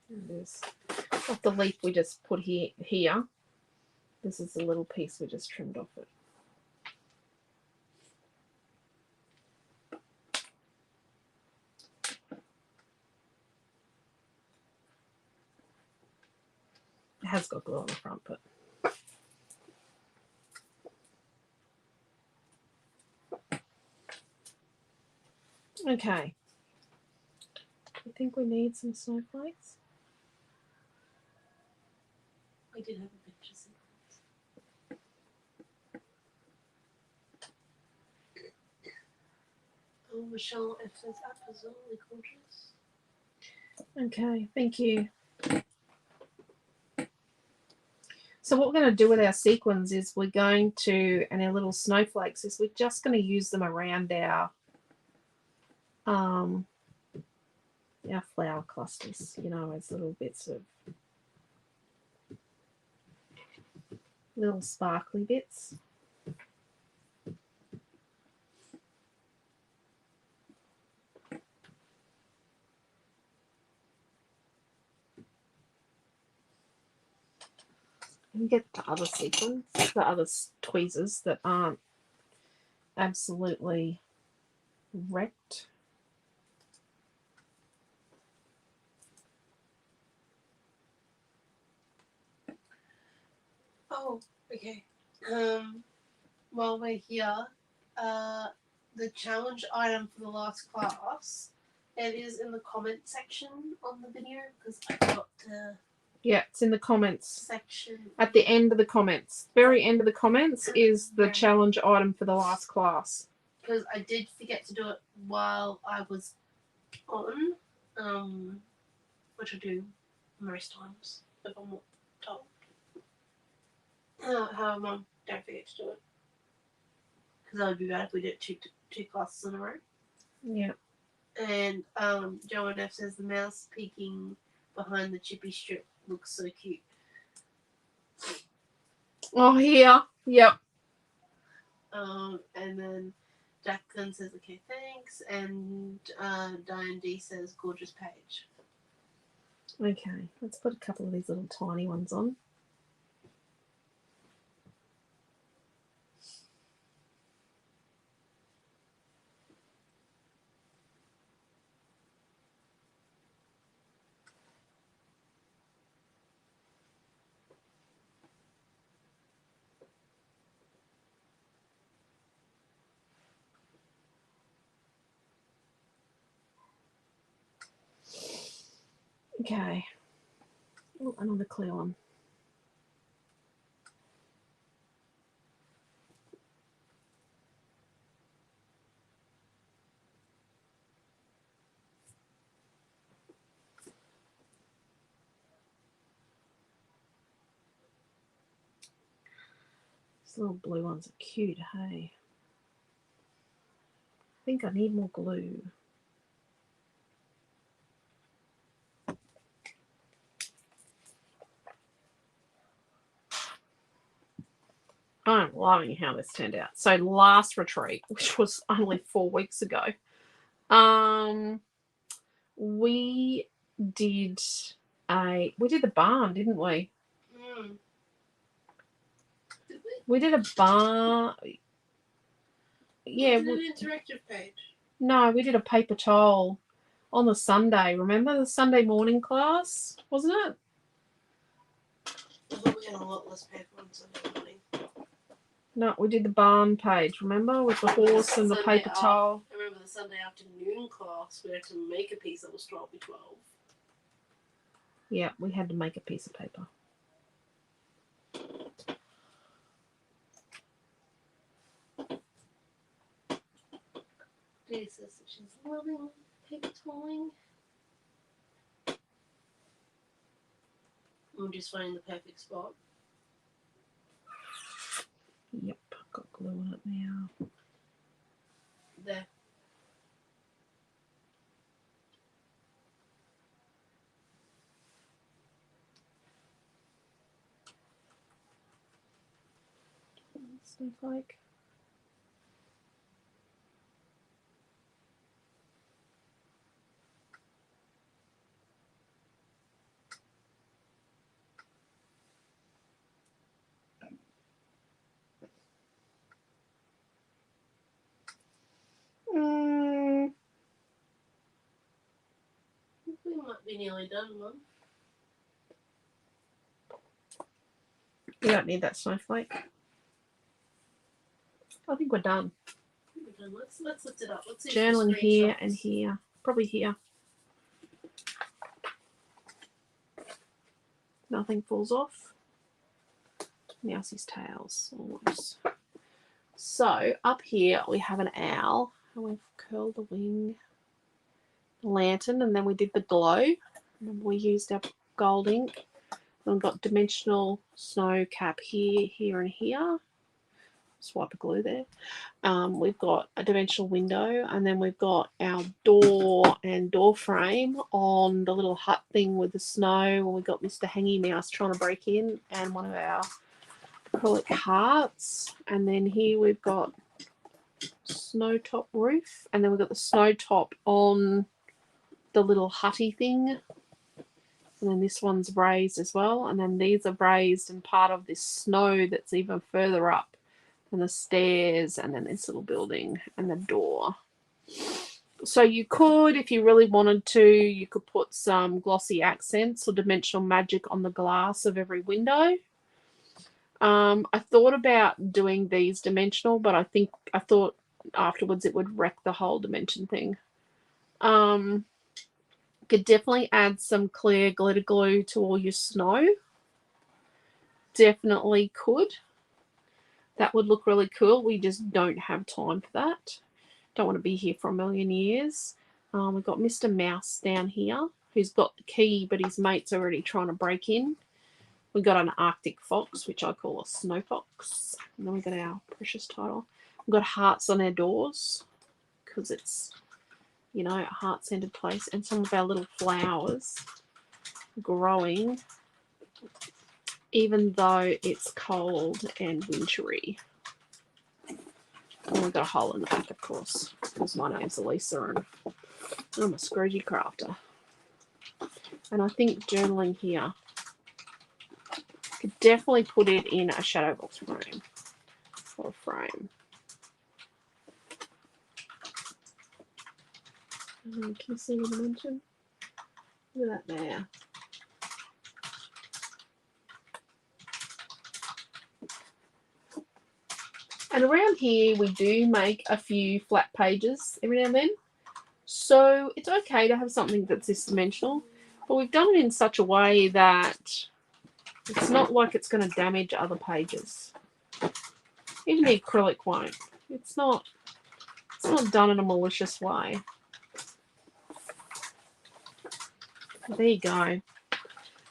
There it is. Off the leaf we just put here. This is the little piece we just trimmed off it. It has got glue on the front, but okay. I think we need some snowflakes. We did have a bunch of sequins. Oh, Michelle, if this app is really gorgeous. Okay, thank you. So what we're going to do with our sequins is we're going to, and our little snowflakes, is we're just going to use them around our flower clusters, you know, as little bits of little sparkly bits. And get the other sequins, the other tweezers that aren't absolutely wrecked. Oh, okay. While we're here, the challenge item for the last class, it is in the comment section on the video because I got the Yeah, it's in the comments. section. At the end of the comments. Very end of the comments is the challenge item for the last class. Because I did forget to do it while I was on, which I do most times if I'm not told. However, Mum, don't forget to do it. Because that would be bad if we did two classes in a row. Yeah. And Joe F says the mouse peeking behind the chippy strip looks so cute. Oh, here. Yep. And then Jacqueline says, okay, thanks. And Diane D says, gorgeous page. Okay, let's put a couple of these little tiny ones on. Okay. Oh, another clear one. These little blue ones are cute, hey? I think I need more glue. I'm loving how this turned out. So last retreat, which was only 4 weeks ago, we did the barn, didn't we? Mm. Did we? We did a barn. Yeah. An interactive page. No, we did a paper towel on the Sunday. Remember the Sunday morning class, wasn't it? I thought we had a lot less paper on Sunday morning. No, we did the barn page, remember? With the horse and the paper towel. I remember the Sunday afternoon class, we had to make a piece that was 12 by 12. Yeah, we had to make a piece of paper. Dee says that she's loving paper toweling. I'm just finding the perfect spot. Yep, got glue on it now. There. Snowflake. We might be nearly done, Mum. You don't need that snowflake. I think we're done. We're done. Let's lift it up. Let's see. Journaling here and here. Probably here. Nothing falls off. Mousy's tails. Almost. So up here we have an owl. And we've curled the wing. Lantern, and then we did the glow. And we used our gold ink. And we've got dimensional snow cap here, here, and here. Swipe the glue there. We've got a dimensional window, and then we've got our door and door frame on the little hut thing with the snow. And we've got Mr. Hangy Mouse trying to break in, and one of our acrylic hearts. And then here we've got snow top roof, and then we've got the snow top on the little hutty thing. And then this one's raised as well. And then these are raised and part of this snow that's even further up. And the stairs, and then this little building and the door. So you could, if you really wanted to, you could put some glossy accents or dimensional magic on the glass of every window. I thought about doing these dimensional, but I thought afterwards it would wreck the whole dimension thing. Could definitely add some clear glitter glue to all your snow. Definitely could. That would look really cool. We just don't have time for that. Don't want to be here for a million years. We've got Mr. Mouse down here who's got the key, but his mate's already trying to break in. We've got an Arctic fox, which I call a snow fox. And then we've got our precious title. We've got hearts on our doors because it's, you know, a heart-centered place. And some of our little flowers growing even though it's cold and wintry. And we've got a hole in the back, of course, because my name's Alicia and I'm a Scroogy crafter. And I think journaling here, could definitely put it in a shadow box frame or a frame. Can you see the dimension? Look at that there. And around here, we do make a few flat pages every now and then. So it's okay to have something that's this dimensional. But we've done it in such a way that it's not like it's going to damage other pages. Even the acrylic won't. It's not done in a malicious way. There you go.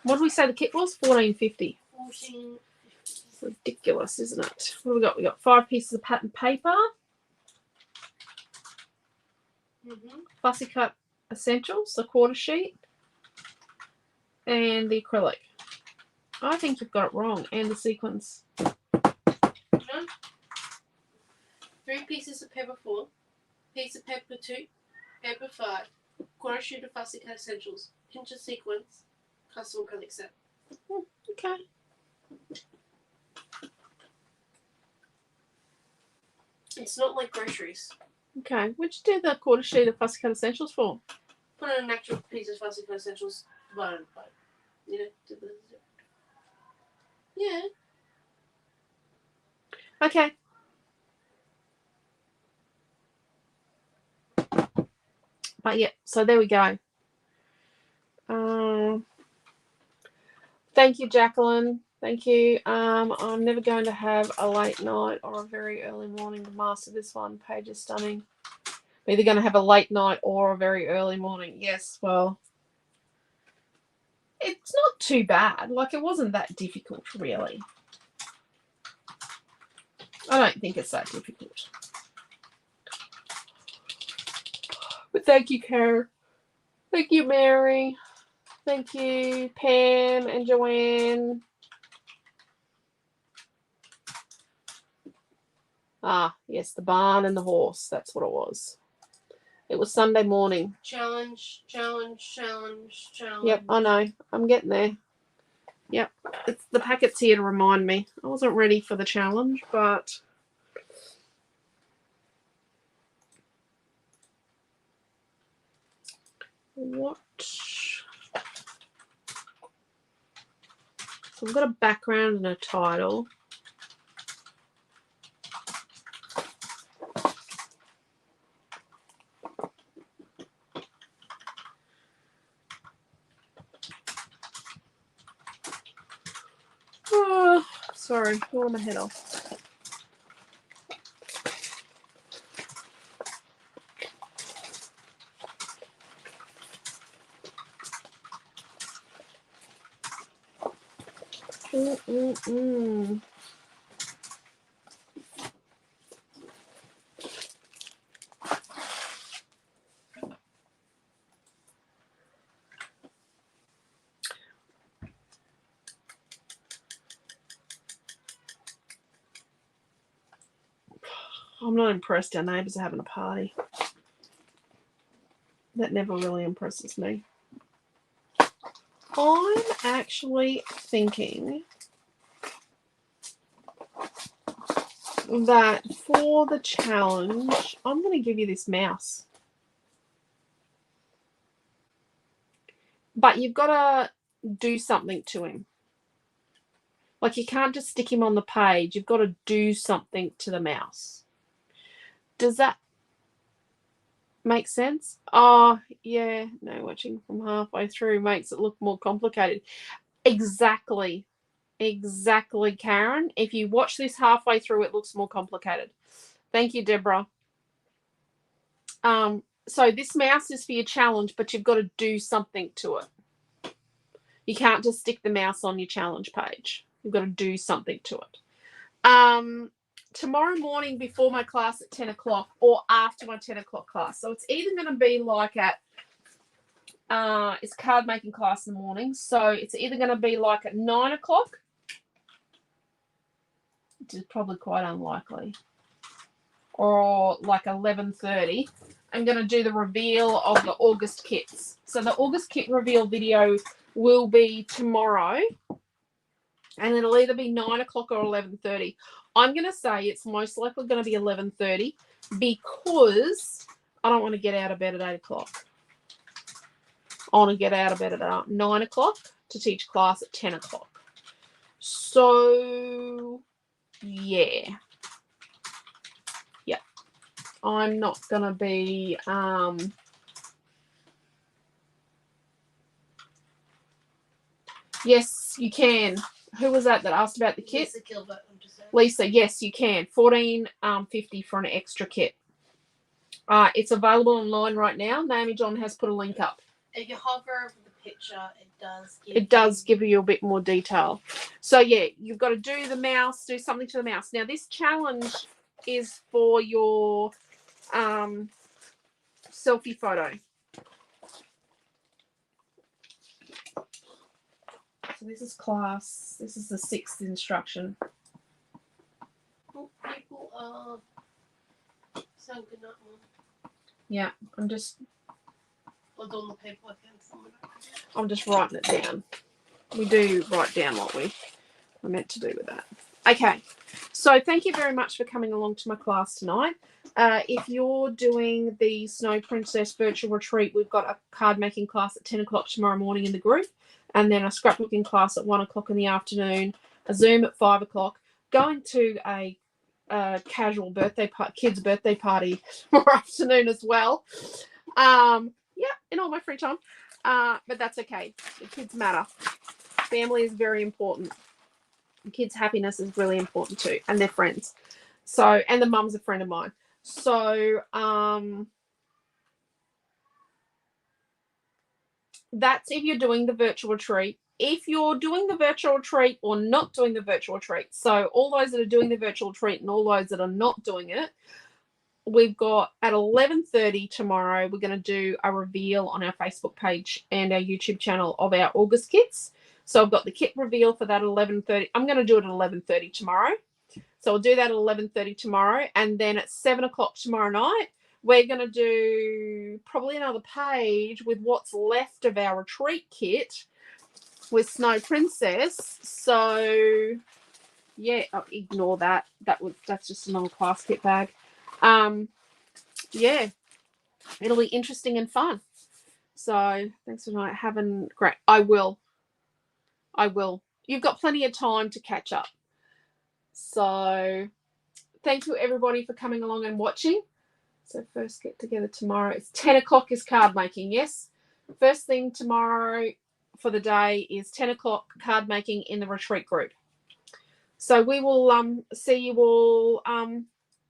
What did we say the kit was? $14.50. It's ridiculous, isn't it? What have we got? We got 5 pieces of pattern paper. Fussy cut essentials, the quarter sheet, and the acrylic. I think you've got it wrong, and the sequins. No. 3 pieces of paper 4, piece of paper 2, paper 5, quarter sheet of fussy cut essentials, pinch of sequins, custom acrylic set. Okay. It's not like groceries. Okay. What'd you do the quarter sheet of fussy cut essentials for? Put in an actual piece of fussy cut essentials divided by, you know, Yeah. Okay. But yeah, so there we go. Thank you, Jacqueline. Thank you. I'm never going to have a late night or a very early morning to master this one. Page is stunning. I'm either going to have a late night or a very early morning. Yes, well, it's not too bad. Like, it wasn't that difficult, really. I don't think it's that difficult. But thank you, Karen. Thank you, Mary. Thank you, Pam and Joanne. Ah, yes, the barn and the horse. That's what it was. It was Sunday morning. Challenge, challenge, challenge, challenge. Yep, I know. I'm getting there. Yep. It's the packet's here to remind me. I wasn't ready for the challenge, but what? So I've got a background and a title. Oh, sorry, pulling my head off. I'm not impressed. Our neighbours are having a party. That never really impresses me. I'm actually thinking that for the challenge, I'm going to give you this mouse. But you've got to do something to him. Like, you can't just stick him on the page. You've got to do something to the mouse. Does that make sense? Oh, yeah. No, watching from halfway through makes it look more complicated. Exactly. Exactly, Karen. If you watch this halfway through, it looks more complicated. Thank you, Deborah. So this mouse is for your challenge, but you've got to do something to it. You can't just stick the mouse on your challenge page. You've got to do something to it. Tomorrow morning before my class at 10 o'clock or after my 10 o'clock class. So it's either going to be like at, it's card making class in the morning. So it's either going to be like at 9 o'clock, which is probably quite unlikely, or like 11:30. I'm going to do the reveal of the August kits. So the August kit reveal video will be tomorrow, and it'll either be 9 o'clock or 11:30. I'm going to say it's most likely going to be 11:30 because I don't want to get out of bed at 8 o'clock. I want to get out of bed at 9 o'clock to teach class at 10 o'clock. So, yeah. Yeah. I'm not going to be... Yes, you can. Who was that asked about the kit? Lisa Gilbert. Lisa, yes, you can. $14.50 for an extra kit. It's available online right now. Naomi John has put a link up. If you hover over the picture, it does give you a bit more detail. So yeah, you've got to do the mouse, do something to the mouse. Now this challenge is for your selfie photo. So this is class. This is the 6th instruction. People are saying good night, Mom. Yeah, I'm just writing it down. We do write down what we're meant to do with that. Okay, so thank you very much for coming along to my class tonight. If you're doing the Snow Princess virtual retreat, we've got a card making class at 10 o'clock tomorrow morning in the group, and then a scrapbooking class at 1 o'clock in the afternoon, a Zoom at 5 o'clock, going to a casual kids' birthday party tomorrow afternoon as well. In all my free time. But that's okay. The kids matter. Family is very important. The kids' happiness is really important too, and their friends. So, and the mum's a friend of mine. So, that's if you're doing the virtual retreat. If you're doing the virtual retreat or not doing the virtual retreat, so all those that are doing the virtual retreat and all those that are not doing it, we've got at 11:30 tomorrow, we're going to do a reveal on our Facebook page and our YouTube channel of our August kits. So I've got the kit reveal for that at 11:30. I'm going to do it at 11:30 tomorrow. So I'll do that at 11:30 tomorrow. And then at 7 o'clock tomorrow night, we're going to do probably another page with what's left of our retreat kit with Snow Princess. So, yeah, ignore that. That's just another class kit bag. Yeah, it'll be interesting and fun. So thanks for tonight. Having great. I will. You've got plenty of time to catch up. So thank you everybody for coming along and watching. So first get together tomorrow. It's 10 o'clock is card making. Yes. First thing tomorrow for the day is 10 o'clock card making in the retreat group. So we will see you all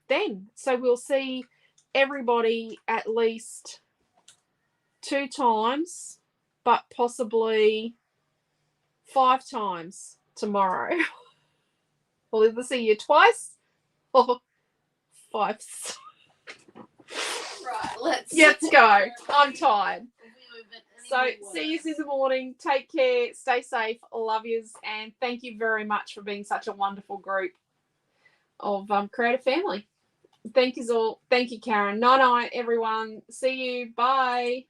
then. So we'll see everybody at least 2 times, but possibly 5 times tomorrow. We'll either see you twice or 5. Right, let's go. I'm tired. So see you in the morning. Take care. Stay safe. Love yous. And thank you very much for being such a wonderful group of creative family. Thank you all. Thank you, Karen. Night, everyone. See you. Bye.